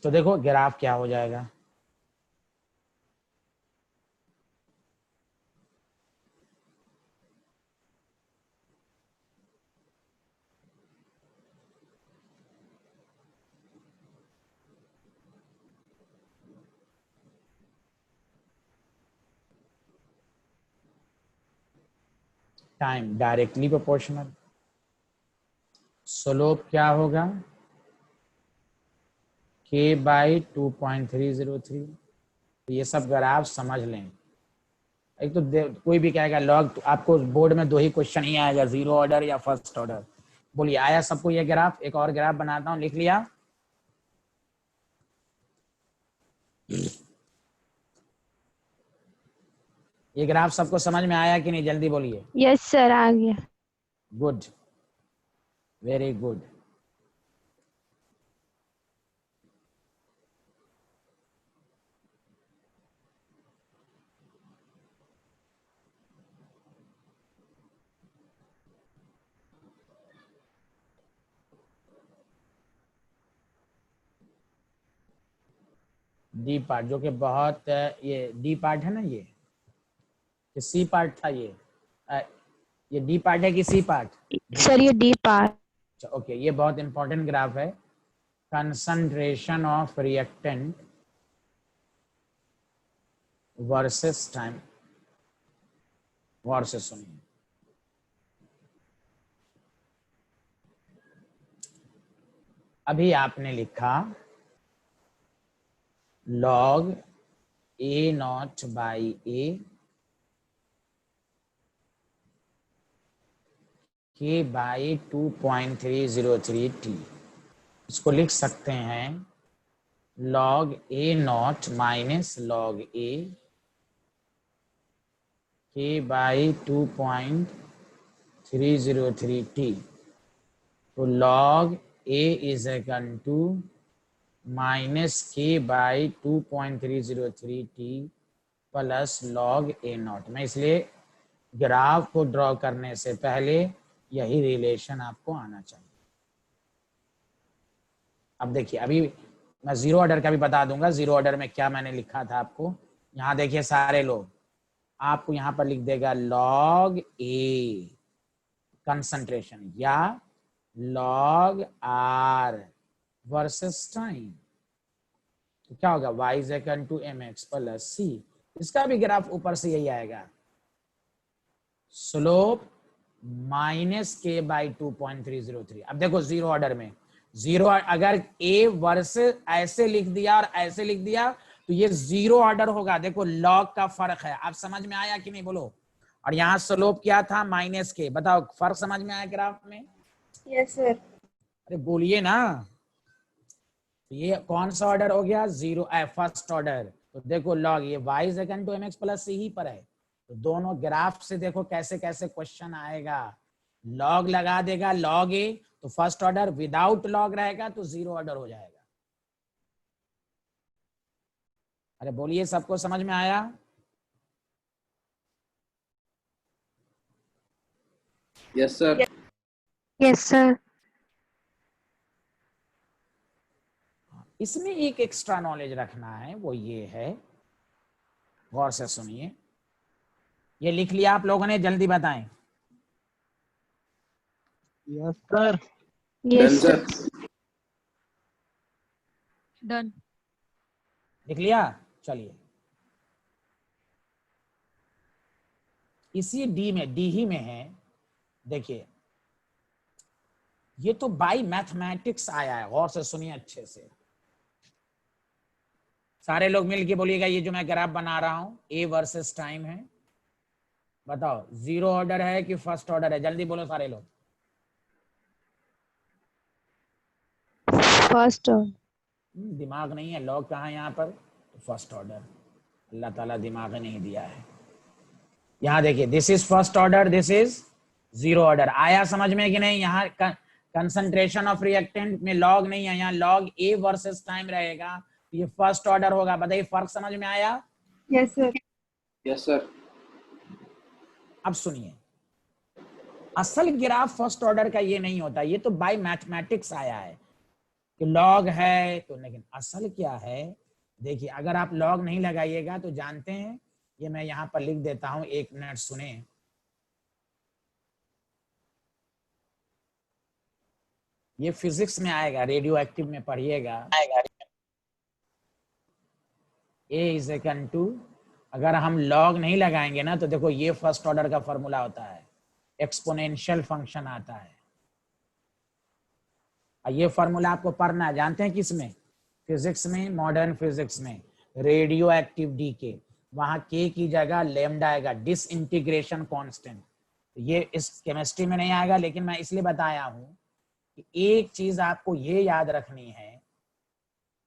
तो देखो ग्राफ क्या हो जाएगा। टाइम डायरेक्टली प्रोपोर्शनल, स्लोप क्या होगा k बाई 2.303। तो ये सब ग्राफ समझ लें। एक तो कोई भी कहेगा लॉग, तो आपको बोर्ड में दो ही क्वेश्चन ही आएगा, जीरो ऑर्डर या फर्स्ट ऑर्डर। बोलिए आया सबको ये ग्राफ? एक और ग्राफ बनाता हूँ, लिख लिया? ये ग्राफ सबको समझ में आया कि नहीं? जल्दी बोलिए। यस सर, आ गया। Good, very good. D part जो कि बहुत ये डी पार्ट है ना, ये सी पार्ट था, ये डी पार्ट है कि सी पार्ट? सर ये डी पार्ट। ओके, ये बहुत इंपॉर्टेंट ग्राफ है। Concentration of reactant versus time. गौर से सुनिए, अभी आपने लिखा log A naught by A K by 2.303 T. इसको लिख सकते हैं log A naught minus log A K by 2.303 T. तो log A is equal to minus K by 2.303 T plus log A naught. मैं इसलिए ग्राफ को draw करने से पहले यही रिलेशन आपको आना चाहिए। अब देखिए, अभी मैं जीरो ऑर्डर का भी बता दूंगा। जीरो ऑर्डर में क्या मैंने लिखा था आपको, यहाँ देखिए सारे लोग, आपको यहाँ पर लिख देगा लॉग ए कंसंट्रेशन या लॉग आर वर्सेस टाइम। तो क्या होगा, y is equal to mx plus c। इसका भी ग्राफ ऊपर से यही आएगा, स्लोप माइनस के बाई 2.303। अब देखो जीरो ऑर्डर में, जीरो अगर ए वर्स ऐसे लिख दिया और ऐसे लिख दिया तो ये जीरो ऑर्डर होगा। देखो लॉग का फर्क है, आप समझ में आया कि नहीं बोलो? और यहाँ स्लोप क्या था, माइनस के। बताओ फर्क समझ में आया ग्राफ में? Yes sir. अरे बोलिए ना। ये कौन सा ऑर्डर हो गया, जीरो फर्स्ट ऑर्डर। तो देखो लॉग ये y is equal to mx plus c ही पर है। तो दोनों ग्राफ से देखो कैसे कैसे क्वेश्चन आएगा। लॉग लगा देगा लॉग ए तो फर्स्ट ऑर्डर, विदाउट लॉग रहेगा तो जीरो ऑर्डर हो जाएगा। अरे बोलिए, सबको समझ में आया? Yes, sir. Yes sir. इसमें एक एक्स्ट्रा नॉलेज रखना है, वो ये है, गौर से सुनिए। ये लिख लिया आप लोगों ने? जल्दी बताएं। Yes sir. Done, yes sir. Sir. Done. लिख लिया? चलिए, इसी डी में, डी ही में है, देखिए ये तो बाय मैथमेटिक्स आया है, गौर से सुनिए अच्छे से। सारे लोग मिलके बोलिएगा, ये जो मैं ग्राफ बना रहा हूं ए वर्सेस टाइम है, बताओ जीरो ऑर्डर है कि फर्स्ट ऑर्डर है? जल्दी बोलो सारे लोग। फर्स्ट। दिमाग नहीं है, लॉग कहाँ है यहाँ पर? तो फर्स्ट ऑर्डर, अल्लाह ताला दिमाग नहीं दिया है। यहाँ देखिए, this is first order, this is zero order. आया समझ में कि नहीं? यहाँ कंसंट्रेशन ऑफ रिएक्टेंट में लॉग नहीं है, यहाँ लॉग ए वर्सेस टाइम रहेगा, ये फर्स्ट ऑर्डर होगा। बताइए फर्क समझ में आया? Yes, sir. Yes, sir. अब सुनिए, असल ग्राफ फर्स्ट ऑर्डर का ये नहीं होता, ये तो बाय मैथमेटिक्स आया है कि लॉग है तो। लेकिन असल क्या है, देखिए अगर आप लॉग नहीं लगाइएगा तो जानते हैं, ये मैं यहाँ पर लिख देता हूं, एक मिनट सुने। ये फिजिक्स में आएगा, रेडियो एक्टिव में पढ़िएगा। ए इज इक्वल टू, अगर हम लॉग नहीं लगाएंगे ना तो देखो ये फर्स्ट ऑर्डर का फॉर्मूला होता है, एक्सपोनेंशियल फंक्शन आता है। ये फॉर्मूला आपको पढ़ना है, जानते हैं किसमें? फिजिक्स में, मॉडर्न फिजिक्स में, रेडियो एक्टिव डीके। वहां के की जगह लैम्डा आएगा, डिसइंटीग्रेशन कांस्टेंट। ये इस केमिस्ट्री में नहीं आएगा, लेकिन मैं इसलिए बताया हूं कि एक चीज आपको ये याद रखनी है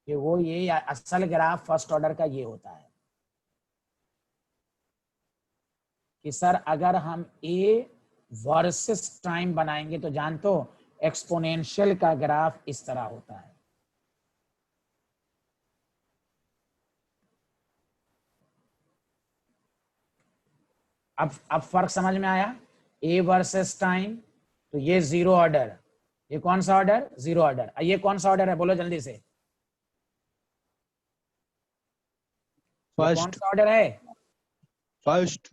कि वो ये असल ग्राफ फर्स्ट ऑर्डर का ये होता है कि सर अगर हम ए वर्सेस टाइम बनाएंगे तो जानते हो एक्सपोनेंशियल का ग्राफ इस तरह होता है। अब फर्क समझ में आया? ए वर्सेस टाइम, तो ये जीरो ऑर्डर, ये कौन सा ऑर्डर? Zero order. ये कौन सा ऑर्डर है? बोलो जल्दी से, कौन सा ऑर्डर है? फर्स्ट।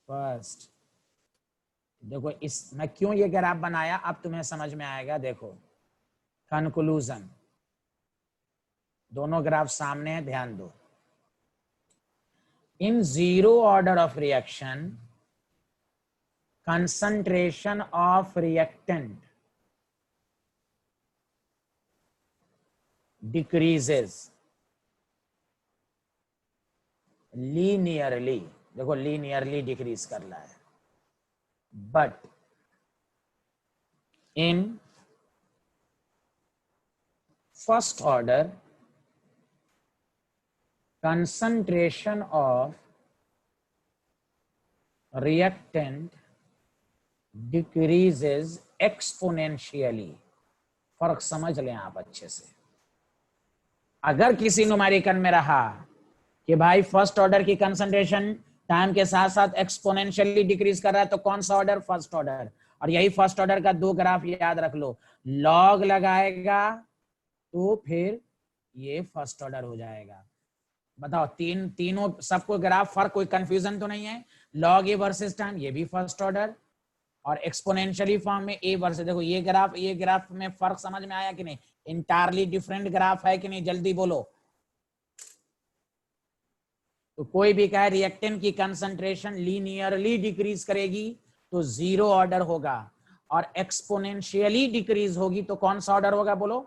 फर्स्ट। देखो इस मैं क्यों ये ग्राफ बनाया, अब तुम्हें समझ में आएगा। देखो कंक्लूजन, दोनों ग्राफ सामने है, ध्यान दो। In zero order of reaction, concentration of reactant decreases linearly। देखो linearly डिक्रीज कर रहा है, but in first order concentration of reactant decreases exponentially। फर्क समझ लें आप अच्छे से। अगर किसी न्यूमेरिकल में रहा कि भाई फर्स्ट ऑर्डर की कंसंट्रेशन टाइम के साथ साथ एक्सपोनेंशियली डिक्रीज कर रहा है, तो कौन सा ऑर्डर? First order. और यही फर्स्ट ऑर्डर का दो ग्राफ याद रख लो, लॉग लगाएगा तो फिर ये फर्स्ट ऑर्डर हो जाएगा। बताओ तीनों सबको ग्राफ फर्क, कोई कंफ्यूजन तो नहीं है? लॉग ए वर्सेस टाइम, ये भी फर्स्ट ऑर्डर, और एक्सपोनेंशियली फॉर्म में ए वर्सेस। देखो ये ग्राफ में फर्क समझ में आया कि नहीं? इंटायरली डिफरेंट ग्राफ है कि नहीं? जल्दी बोलो। तो कोई भी कहे रिएक्टेंट की कंसंट्रेशन लीनियरली डिक्रीज करेगी तो जीरो ऑर्डर होगा, और एक्सपोनेंशियली डिक्रीज होगी तो कौन सा ऑर्डर होगा? बोलो।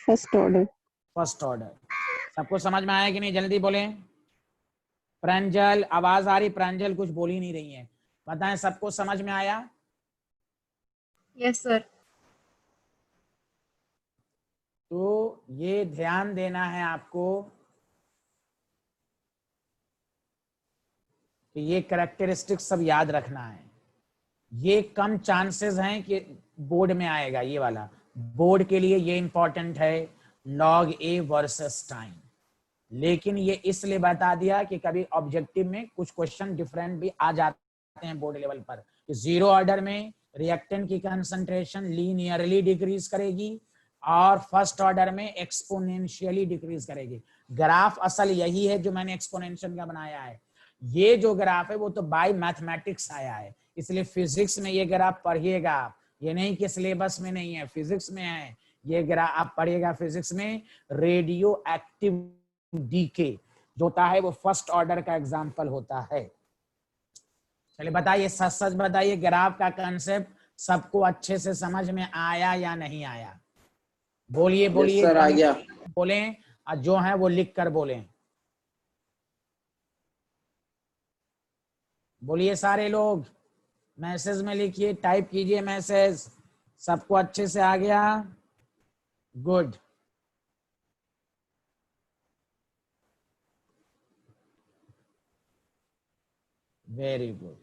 First order. First order. सबको समझ में आया कि नहीं? जल्दी बोले। प्रांजल आवाज आ रही? प्रांजल कुछ बोल ही नहीं रही है, बताएं सबको समझ में आया? Yes, sir. तो ये ध्यान देना है आपको कि ये कैरेक्टरिस्टिक्स सब याद रखना है। ये कम चांसेस हैं कि बोर्ड में आएगा, ये वाला बोर्ड के लिए ये इंपॉर्टेंट है, लॉग ए वर्सेस टाइम। लेकिन ये इसलिए बता दिया कि कभी ऑब्जेक्टिव में कुछ क्वेश्चन डिफरेंट भी आ जाते हैं बोर्ड लेवल पर, कि जीरो ऑर्डर में रिएक्टेंट की कंसंट्रेशन लीनियरली डिक्रीज करेगी और फर्स्ट ऑर्डर में एक्सपोनेंशियली डिक्रीज करेगी। ग्राफ असल यही है जो मैंने एक्सपोनेंशियल का बनाया है। ये जो ग्राफ है वो तो बाय मैथमेटिक्स आया है, इसलिए फिजिक्स में ये ग्राफ पढ़िएगा आप। ये नहीं कि सिलेबस में नहीं है, फिजिक्स में है। ये ग्राफ आप पढ़िएगा फिजिक्स में, रेडियो एक्टिव डीके जो होता है वो फर्स्ट ऑर्डर का एग्जांपल होता है। चलिए बताइए, सच सच बताइए, ग्राफ का कंसेप्ट सबको अच्छे से समझ में आया या नहीं आया? बोलिए यस बोलिए, सर, आ गया। बोलें, और जो है वो लिख कर बोलें। बोलिए सारे लोग, मैसेज में लिखिए, टाइप कीजिए मैसेज। सबको अच्छे से आ गया? गुड। Very good.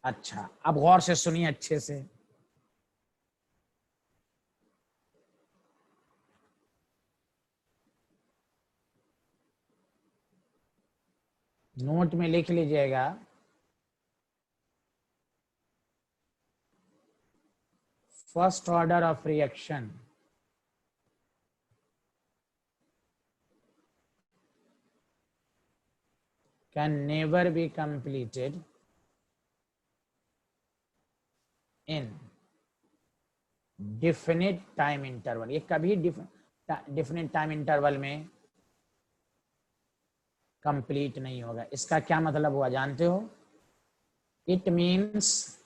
अच्छा, अब गौर से सुनिए अच्छे से। नोट में लिख लीजिएगा, first order of reaction can never be completed in definite time interval। ये कभी definite time interval में कंप्लीट नहीं होगा। इसका क्या मतलब हुआ जानते हो? It means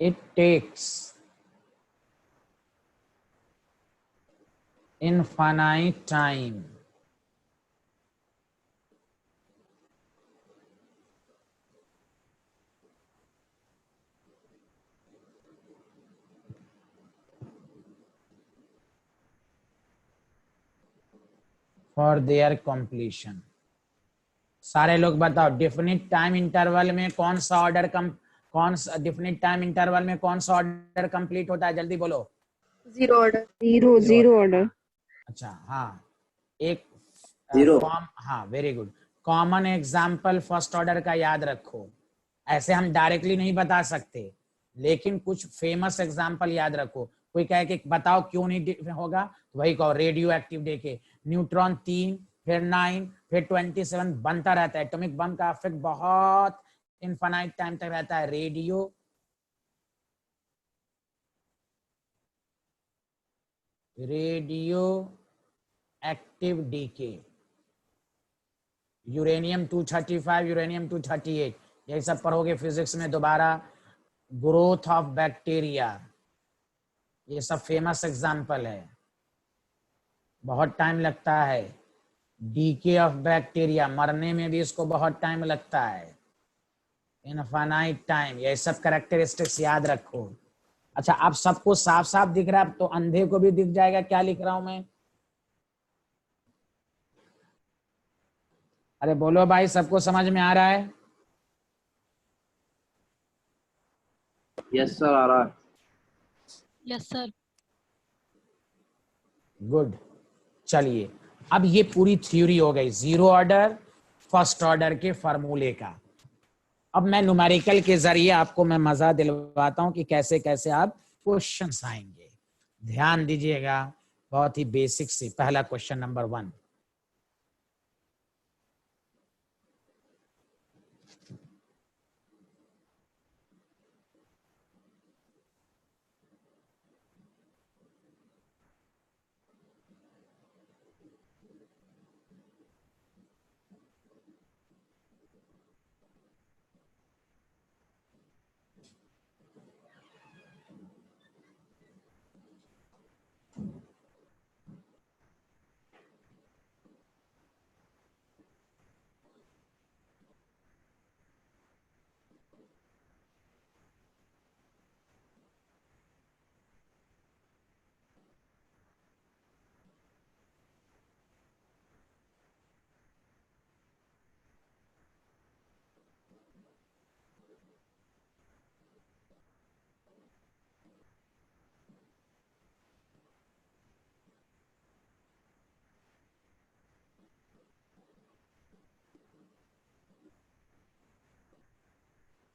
it takes infinite time for their completion। सारे लोग बताओ, डेफिनिट टाइम इंटरवल में कौन सा ऑर्डर कौन सा डेफिनिट टाइम इंटरवल में कौन सा ऑर्डर कंप्लीट होता है? जल्दी बोलो। Zero order. Zero order. अच्छा हाँ, एक जीरो। हाँ very good. Common example first order का याद रखो। ऐसे हम डायरेक्टली नहीं बता सकते, लेकिन कुछ फेमस एग्जाम्पल याद रखो। कोई कहे कि बताओ क्यों नहीं होगा, तो वही कहो, रेडियो एक्टिव देखे, न्यूट्रॉन 3, फिर 9, फिर 27 बनता रहता है। एटॉमिक बम का इफेक्ट बहुत इनफाइनाइट टाइम तक रहता है। Radioactive decay, uranium 235, uranium 238, यही सब पढ़ोगे फिजिक्स में दोबारा। ग्रोथ ऑफ बैक्टीरिया, ये सब फेमस एग्जाम्पल है। बहुत टाइम लगता है। डीके ऑफ बैक्टीरिया, मरने में भी इसको बहुत टाइम लगता है। इनफाइनाइट टाइम, ये सब कैरेक्टरिस्टिक्स याद रखो। अच्छा, आप सबको साफ साफ दिख रहा है? तो अंधे को भी दिख जाएगा क्या लिख रहा हूं मैं? अरे बोलो भाई, सबको समझ में आ रहा है? यस सर, आ रहा है। Yes, sir. गुड। चलिए, अब ये पूरी थ्योरी हो गई जीरो ऑर्डर फर्स्ट ऑर्डर के फॉर्मूले का। अब मैं न्यूमेरिकल के जरिए आपको मैं मजा दिलवाता हूं कि कैसे कैसे आप क्वेश्चंस आएंगे। ध्यान दीजिएगा, बहुत ही बेसिक सी। पहला क्वेश्चन नंबर 1,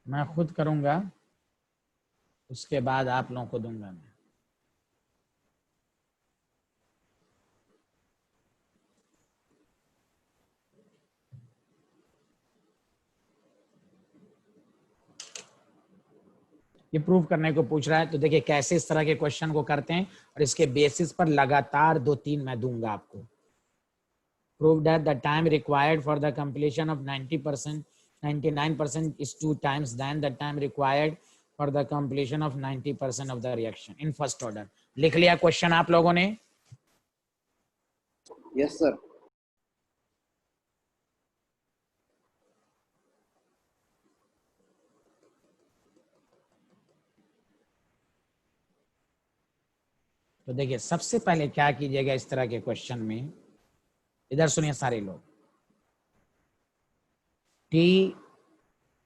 मैं खुद करूंगा, उसके बाद आप लोगों को दूंगा मैं। ये प्रूव करने को पूछ रहा है। तो देखिए कैसे इस तरह के क्वेश्चन को करते हैं और इसके बेसिस पर लगातार 2-3 मैं दूंगा आपको। Prove that the time required for the completion of 90%, 99% is 2 times than the time required for the completion of 90% of the reaction in first order. लिख लिया क्वेश्चन आप लोगों ने? Yes, sir. तो देखिए सबसे पहले क्या कीजिएगा इस तरह के क्वेश्चन में, इधर सुनिए सारे लोग, T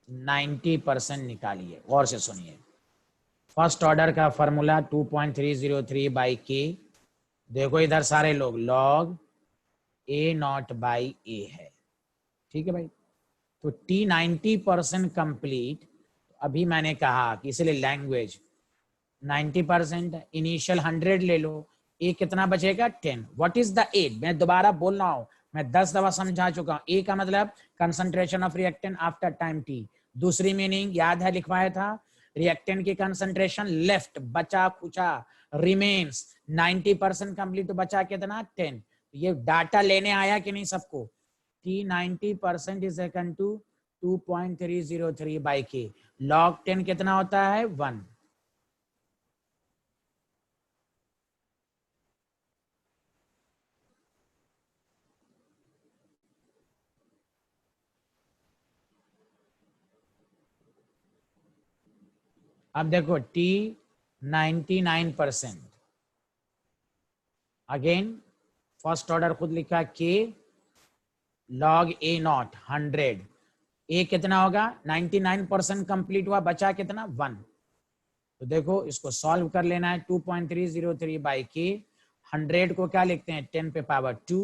90% निकालिए, गौर से सुनिए। फर्स्ट ऑर्डर का फॉर्मूला 2.303 बाई के, देखो इधर सारे लोग, लॉग ए नॉट बाई ए है, ठीक है भाई। तो T 90% कंप्लीट, अभी मैंने कहा कि इसलिए लैंग्वेज 90%, इनिशियल 100 ले लो, ए कितना बचेगा 10। व्हाट इज द ए? मैं दोबारा बोल रहा हूं, मैं 10 दफा समझा चुका हूं। ए का मतलब concentration of reactant after time T. दूसरी मीनिंग याद है, लिखवाया था, रिएक्टेंट की कंसंट्रेशन लेफ्ट, बचा खुचा, रिमेन्स 90% कंप्लीट, तो बचा कितना 10। ये डाटा लेने आया कि नहीं सबको? T 90% is equal to 2.303 by k. Log 10 कितना होता है? 1। अब देखो T 99%, अगेन फर्स्ट ऑर्डर खुद लिखा के, लॉग ए नॉट 100, ए कितना होगा 99% कंप्लीट हुआ, बचा कितना 1। तो देखो इसको सॉल्व कर लेना है, 2.303 बाई के, 100 को क्या लिखते हैं 10 पे पावर 2,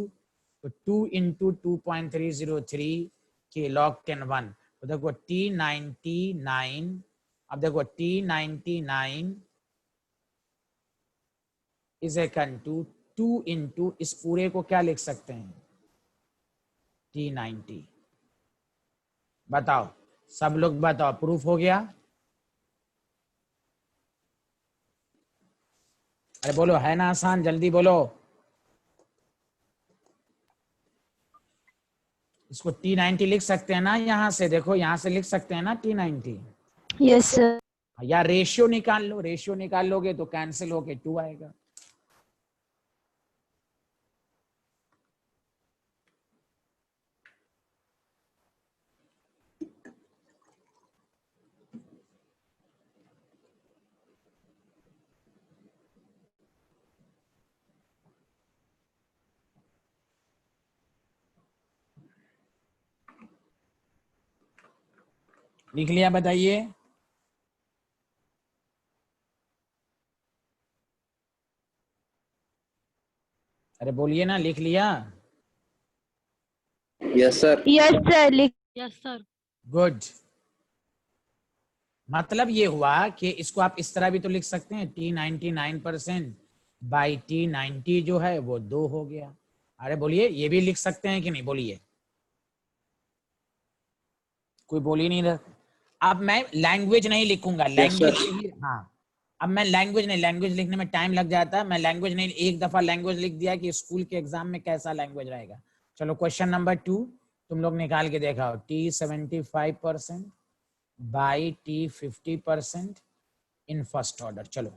तो 2 इंटू 2.303 के लॉग 10 1। तो देखो T99, अब देखो T99 is equal to 2 into, इस पूरे को क्या लिख सकते हैं T90। बताओ सब लोग बताओ, प्रूफ हो गया? अरे बोलो, है ना आसान, जल्दी बोलो। इसको T90 लिख सकते हैं ना, यहां से देखो, यहां से लिख सकते हैं ना T90। Yes, sir. या रेशियो निकाल लो, रेशियो निकाल लोगे तो कैंसिल होके 2 आएगा। लिख लिया? बताइए। अरे बोलिए ना, लिख लिया? Yes, sir. Yes, sir. Yes, sir. Good. मतलब ये हुआ कि इसको आप इस तरह भी तो लिख सकते हैं, T99% बाई T90 जो है वो 2 हो गया। अरे बोलिए, ये भी लिख सकते हैं कि नहीं? बोलिए, कोई बोल ही नहीं रहा। अब मैं लैंग्वेज नहीं लिखूंगा, लैंग्वेज sir. हाँ, अब मैं लैंग्वेज नहीं, लैंग्वेज लिखने में टाइम लग जाता है, मैं लैंग्वेज नहीं, एक दफा लैंग्वेज लिख दिया कि स्कूल के एग्जाम में कैसा लैंग्वेज रहेगा। चलो क्वेश्चन नंबर 2 तुम लोग निकाल के देखा हो, T75% by T50% in first order. चलो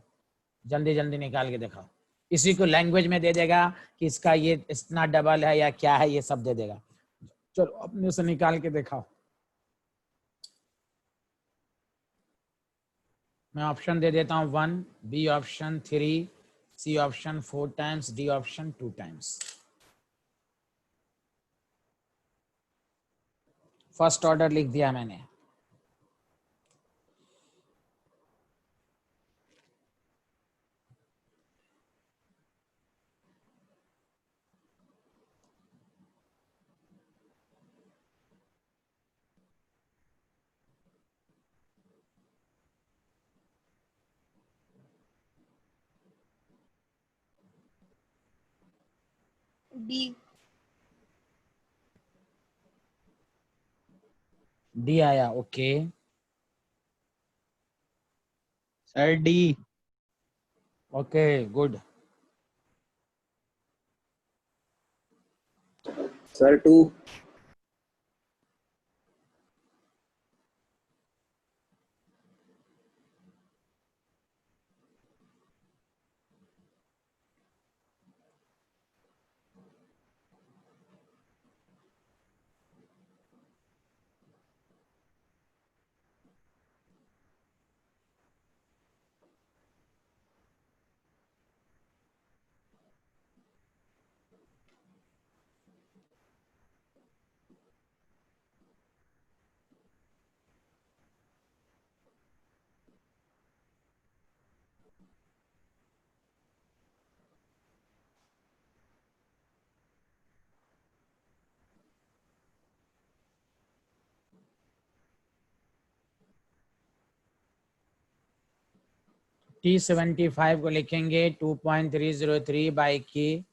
जल्दी जल्दी निकाल के दिखाओ। इसी को लैंग्वेज में दे देगा कि इसका ये इतना डबल है या क्या है, ये सब दे देगा। चलो अपने से निकाल के दिखाओ। मैं ऑप्शन दे देता हूं 1, B option 3, C option 4 times, D option 2 times. First order लिख दिया मैंने। D. डी आया, okay. Sir, D. Okay good. Sir, 2. T75 को लिखेंगे 2.303 बाई की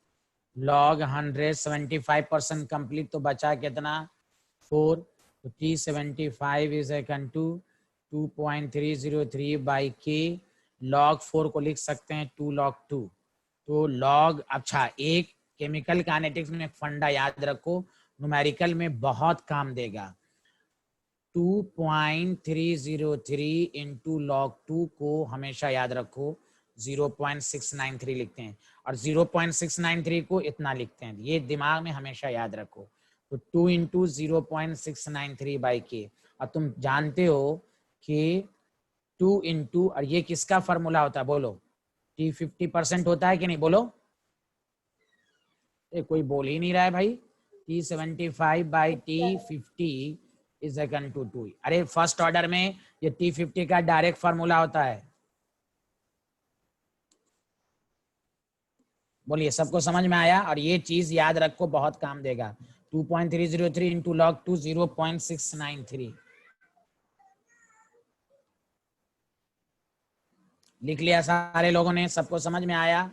log 100 75% कंप्लीट, तो बचा कितना 4. तो T75 is equal to 2.303 by k log 4 को लिख सकते हैं 2 log 2. तो log, अच्छा एक केमिकल काइनेटिक्स में एक फंडा याद रखो, न्यूमेरिकल में बहुत काम देगा. 2.303 इंटू log 2 को हमेशा याद रखो 0.693 लिखते हैं, और 0.693 को इतना लिखते हैं. ये दिमाग में हमेशा याद रखो. तो 2 इंटू 0.693 बाई के. और तुम जानते हो कि 2 इंटू, और ये किसका फॉर्मूला होता है बोलो? T 50% होता है कि नहीं, बोलो. कोई बोल ही नहीं रहा है भाई. T75 by T50 is equal to 2. अरे फर्स्ट ऑर्डर में ये T50 का डायरेक्ट फार्मूला होता है. बोलिए, सबको समझ में आया? और ये चीज याद रखो, बहुत काम देगा. 2.303 इंटू log 2 0.693 लिख लिया सारे लोगों ने? सबको समझ में आया?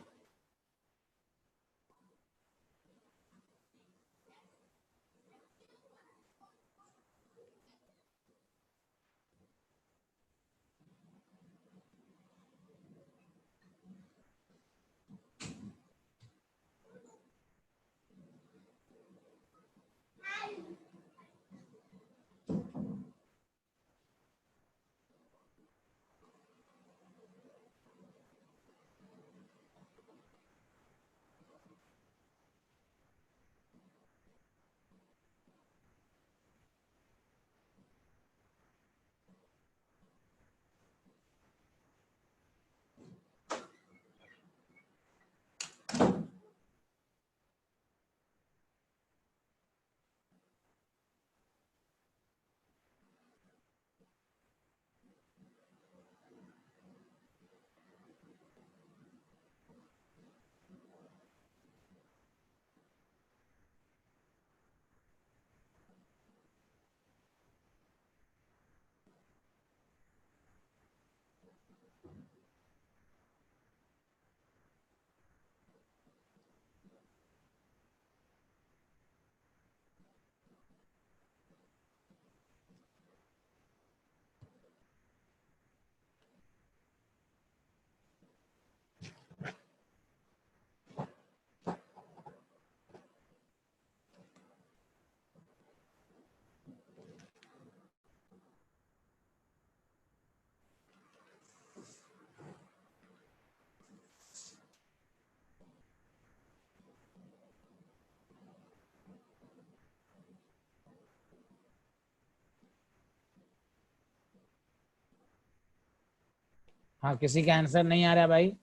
हाँ, किसी का आंसर नहीं आ रहा भाई?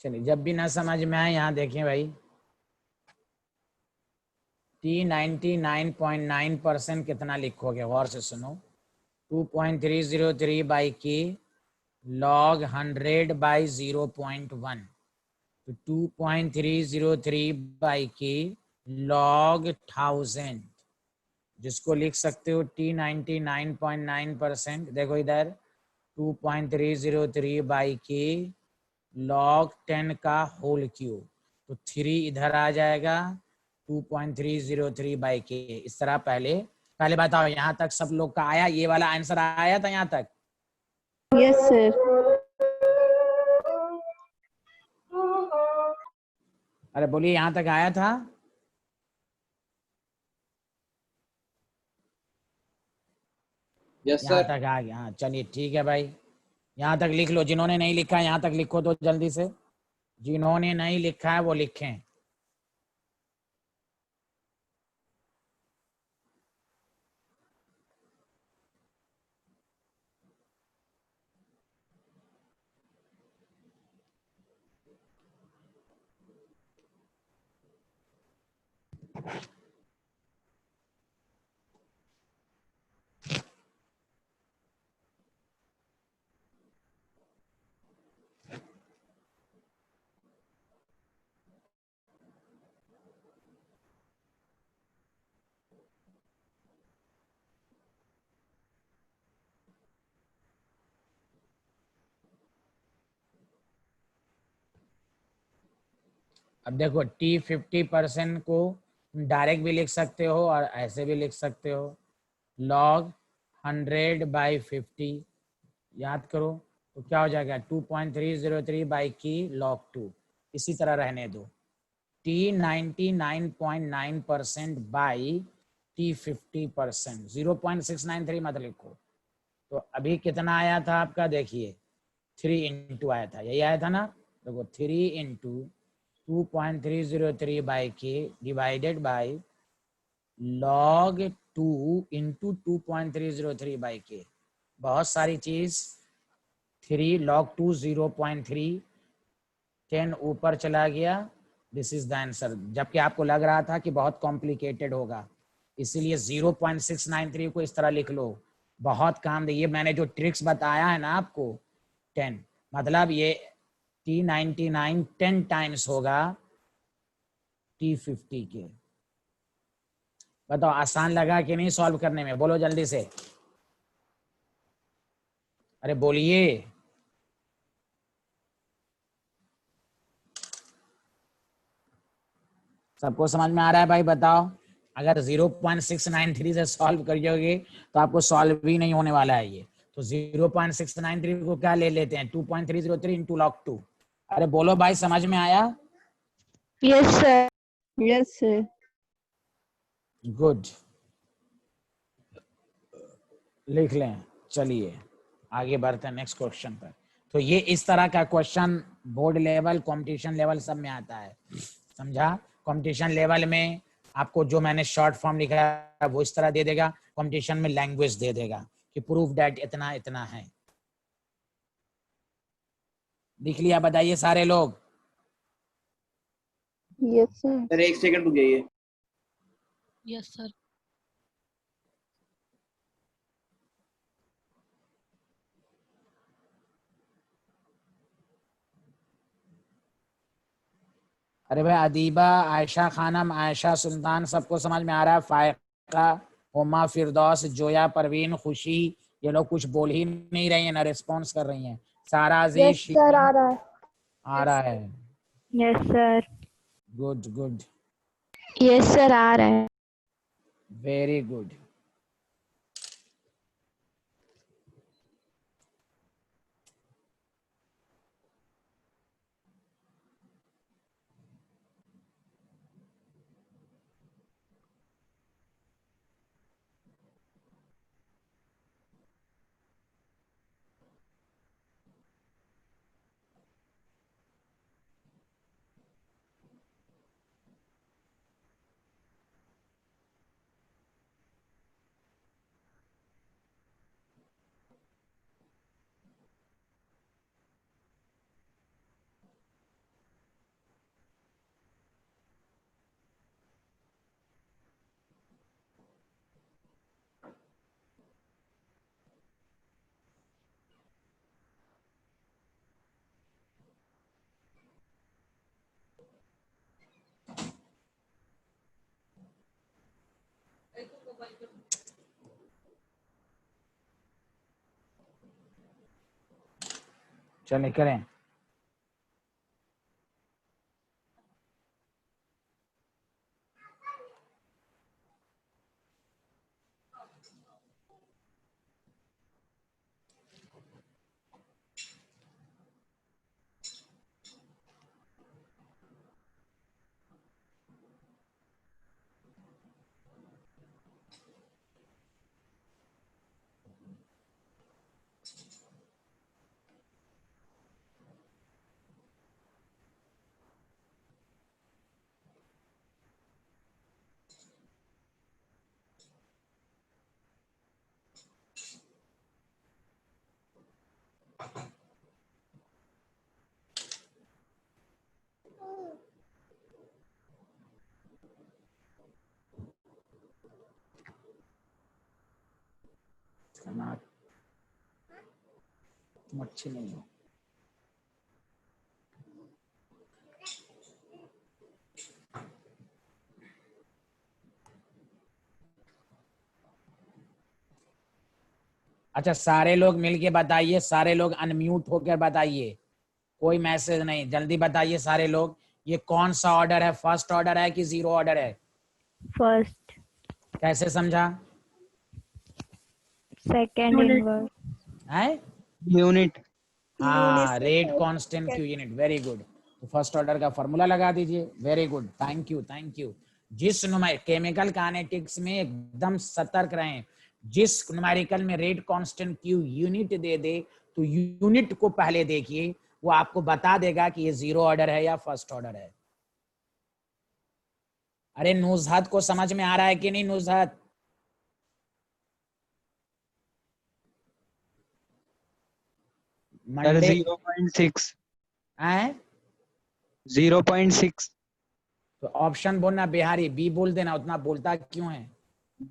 चलिए, जब भी ना समझ में आए यहाँ देखें भाई. T99.9% कितना लिखोगे? गौर से सुनो. 2.303 बाई की log 100 बाई 0.1. तो 2.303 बाई की log 1000, जिसको लिख सकते हो T99.9%. देखो इधर 2.303 बाई की log 10 का होल क्यूब. तो 3 इधर आ जाएगा, 2.303 बाई के। इस तरह पहले पहले बताओ, यहाँ तक सब लोग का आया? ये वाला आंसर आया था यहाँ तक? Yes, sir. अरे बोलिए, यहाँ तक आया था? Yes, यहाँ sir. तक आ गया। हाँ चलिए ठीक है भाई, यहाँ तक लिख लो। जिन्होंने नहीं लिखा यहाँ तक लिखो तो जल्दी से। जिन्होंने नहीं लिखा है वो लिखें। अब देखो, T50% को डायरेक्ट भी लिख सकते हो और ऐसे भी लिख सकते हो। log 100/50 याद करो तो क्या हो जाएगा? 2.303 बाई की log 2। इसी तरह रहने दो। T 99.9% बाई T50%, 0.693 मत लिखो। तो अभी कितना आया था आपका? देखिए 3 इंटू आया था, यही आया था ना? देखो 3 इंटू 2.303 बाई के divided by log 2 into 2.303 by के। बहुत सारी चीज। 3 log 2 0.3, 10 ऊपर चला गया। This is the answer. जबकि आपको लग रहा था कि बहुत कॉम्प्लिकेटेड होगा, इसीलिए 0.693 को इस तरह लिख लो। बहुत काम दे। ये मैंने जो ट्रिक्स बताया है ना आपको, 10 मतलब ये T99 10 टाइम्स होगा T50 के। बताओ आसान लगा कि नहीं सॉल्व करने में? बोलो जल्दी से, अरे बोलिए। सबको समझ में आ रहा है भाई? बताओ। अगर 0.693 से सॉल्व करियोगे तो आपको सॉल्व भी नहीं होने वाला है ये। तो 0.693 को क्या ले लेते हैं? 2.303 इंटू log 2। अरे बोलो भाई, समझ में आया? Yes, sir. Yes, sir. Good, लिख लें। चलिए आगे बढ़ते हैं नेक्स्ट क्वेश्चन पर। तो ये इस तरह का question board level, competition level सब में आता है, समझा? कंपटीशन लेवल में आपको जो मैंने शॉर्ट फॉर्म लिखा है वो इस तरह दे देगा, कंपटीशन में लैंग्वेज दे देगा कि प्रूफ दैट इतना इतना है। लिख लिया? बताइए सारे लोग। Yes, sir. सर एक सेकंड रुक जाइए। Yes, sir. अरे भाई, अदीबा, आयशा खानम, आयशा सुल्तान, सबको समझ में आ रहा है? फायका, हुमा, फिरदौस, जोया, परवीन, खुशी, ये लोग कुछ बोल ही नहीं रही है, ना रिस्पॉन्स कर रही हैं। सारा, अजीज, Yes, sir. आ रहा है. आ रहा है। Yes, sir. Good good, Yes, sir. आ रहा है. Very good. चलिए करें। तुम अच्छी नहीं हो। अच्छा, सारे लोग मिलके बताइए, सारे लोग अनम्यूट होकर बताइए, कोई मैसेज नहीं, जल्दी बताइए सारे लोग, ये कौन सा ऑर्डर है? फर्स्ट ऑर्डर है कि जीरो ऑर्डर है? फर्स्ट, कैसे समझा? सेकंड इनवर्स, है? Unit. हाँ, rate constant Q unit, very good. तो फर्स्ट ऑर्डर का फॉर्मूला लगा दीजिए, very good, thank you thank you. जिस केमिकल काइनेटिक्स में एकदम सतर्क रहें, जिस न्यूमेरिकल में रेट कांस्टेंट क्यू यूनिट दे दे तो यूनिट को पहले देखिए, वो आपको बता देगा कि ये जीरो ऑर्डर है या फर्स्ट ऑर्डर है। अरे नुजहत को समझ में आ रहा है कि नहीं? Nuzhat, Sir, Monday 0.6. है? 0.6. तो ऑप्शन बोलना बिहारी, बी बोल देना, उतना बोलता क्यों है?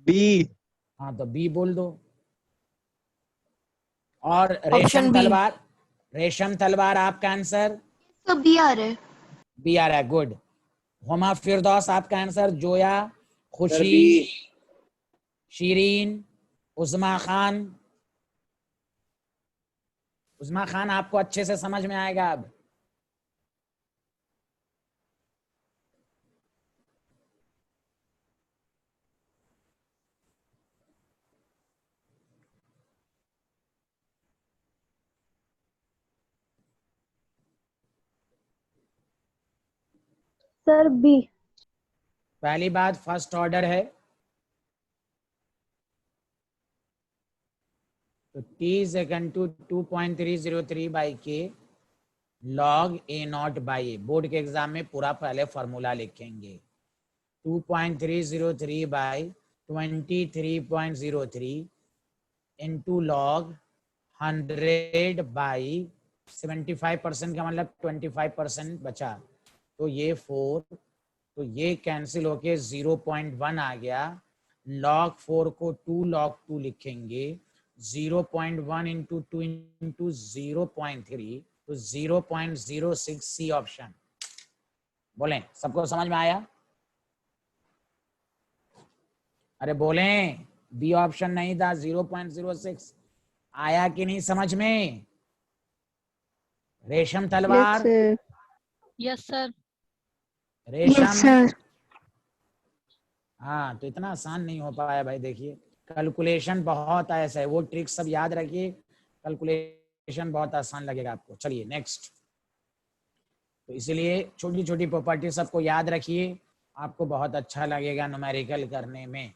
B. हाँ तो बी बोल दो। और ऑप्शन बी। रेशम तलवार आपका आंसर? तो बी आ रहा है। बी आ रहा है, गुड। हुमा फिरदौस आपका answer? Zoya, Sir, Khushi, B. Shirin, Usma Khan? Usma Khan आपको अच्छे से समझ में आएगा अब? Sir B. पहली बात फर्स्ट ऑर्डर है, तो T is equal to 2.303 by K log A not by A. Board के एग्जाम में पूरा पहले फॉर्मूला लिखेंगे, 2.303 by 23.03 इंटू लॉग 100 बाई 75% का मतलब 25% बचा, तो ये 4, तो ये कैंसिल होके 0.1 आ गया। log 4 को 2 log 2 लिखेंगे, 0.1 इंटू 2 इंटू 0.3, तो 0.06 सी ऑप्शन। बोलें, सबको समझ में आया? अरे बोलें, बी ऑप्शन नहीं था, 0.06 आया कि नहीं समझ में? रेशम यस तलवार, सर। Yes sir. रेशम। सर। हाँ, तो इतना आसान नहीं हो पाया भाई, देखिए कैलकुलेशन बहुत ऐसा है, वो ट्रिक सब याद रखिए, कैलकुलेशन बहुत आसान लगेगा आपको। चलिए नेक्स्ट। तो इसलिए छोटी छोटी प्रॉपर्टी सबको याद रखिए, आपको बहुत अच्छा लगेगा न्यूमेरिकल करने में।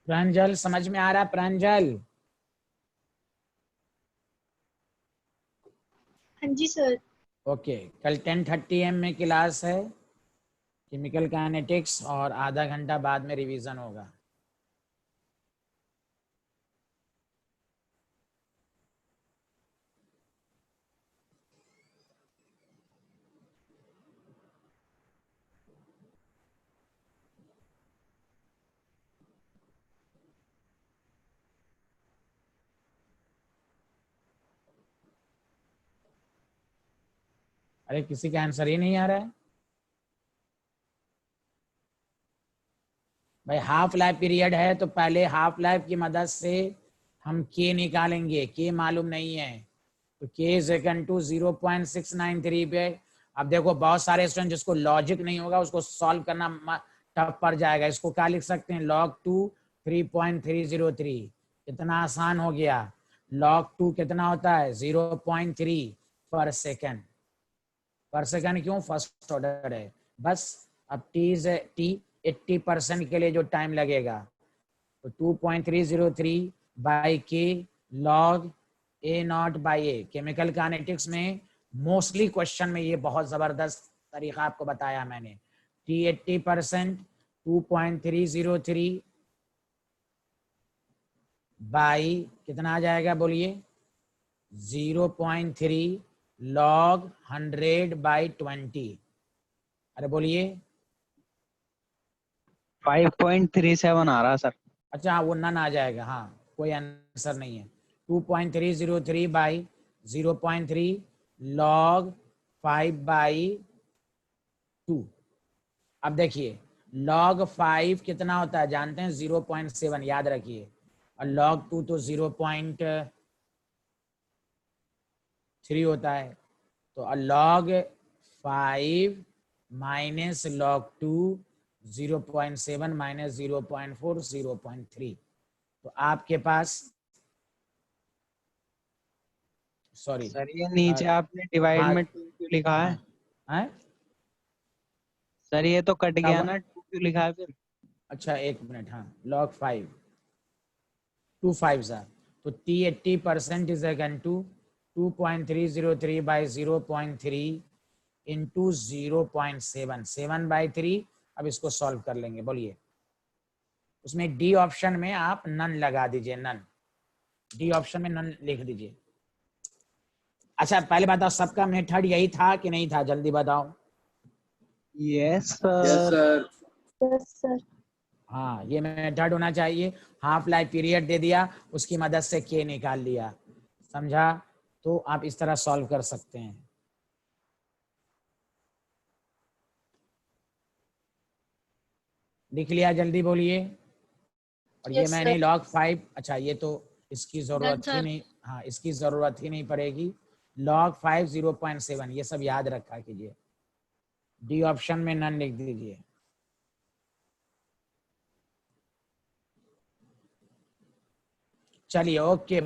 प्रांजल समझ में आ रहा है? प्रांजल हाँ जी सर। ओके, कल 10:30 AM में क्लास है केमिकल काइनेटिक्स और आधा घंटा बाद में रिवीजन होगा। अरे किसी का आंसर ही नहीं आ रहा है भाई। हाफ लाइफ पीरियड है तो पहले हाफ लाइफ की मदद से हम के निकालेंगे, के मालूम नहीं है तो के इज इक्वल टू 0.693 पे। अब देखो बहुत सारे स्टूडेंट जिसको लॉजिक नहीं होगा उसको सॉल्व करना टफ पड़ जाएगा। इसको क्या लिख सकते हैं? log 2 3.303। कितना आसान हो गया। log 2 कितना होता है? 0.3 पर सेकेंड। पर सेकेंड क्यों? फर्स्ट ऑर्डर है बस। अब टी 80% के लिए जो टाइम लगेगा तो 2.303 by k log A naught by A. Chemical kinetics में मोस्टली क्वेश्चन में ये बहुत जबरदस्त तरीका आपको बताया मैंने। टी 80% 2.303 बाई कितना आ जाएगा बोलिए? 0.3 log 100 बाई 20। अरे बोलिए। 5.37 आ रहा सर। अच्छा हाँ, वो नन आ जाएगा। हाँ कोई आंसर नहीं है। 2.303 बाई 0.3 log 5 बाई 2। अब देखिए log 5 कितना होता है जानते हैं? 0.7 याद रखिए। और log 2 तो 0.3 होता है। तो log 5 माइनस log 2 0.7 माइनस 0.4 0.3। तो आपके पास सॉरी सर ये नीचे आपने डिवाइड हाँ में 2 क्यों लिखा है? हाँ सर ये तो कट गया कब? ना, 2 क्यों लिखा है फिर? अच्छा एक मिनट। हाँ log 5 2 5 सा तो t 80% is equal to 2.303 by 0.3 into 0.7 7 by 3। अब इसको सॉल्व कर लेंगे। बोलिए उसमें डी ऑप्शन में आप नन लगा दीजिए। नन डी ऑप्शन में नन लिख दीजिए। अच्छा पहले बताओ सबका मेथड यही था कि नहीं था? जल्दी बताओ। Yes Yes, sir. sir. Yes, sir. हाँ ये मेथड होना चाहिए। हाफ लाइफ पीरियड दे दिया उसकी मदद से के निकाल लिया। समझा? तो आप इस तरह सॉल्व कर सकते हैं। लिख लिया? जल्दी बोलिए। और ये यस मैंने सर। log 5 अच्छा ये तो इसकी डन जरूरत ही सर। नहीं। हाँ इसकी जरूरत ही नहीं पड़ेगी। log 5 0.7 ये सब याद रखा कीजिए। डी ऑप्शन में नन लिख दीजिए। चलिए ओके।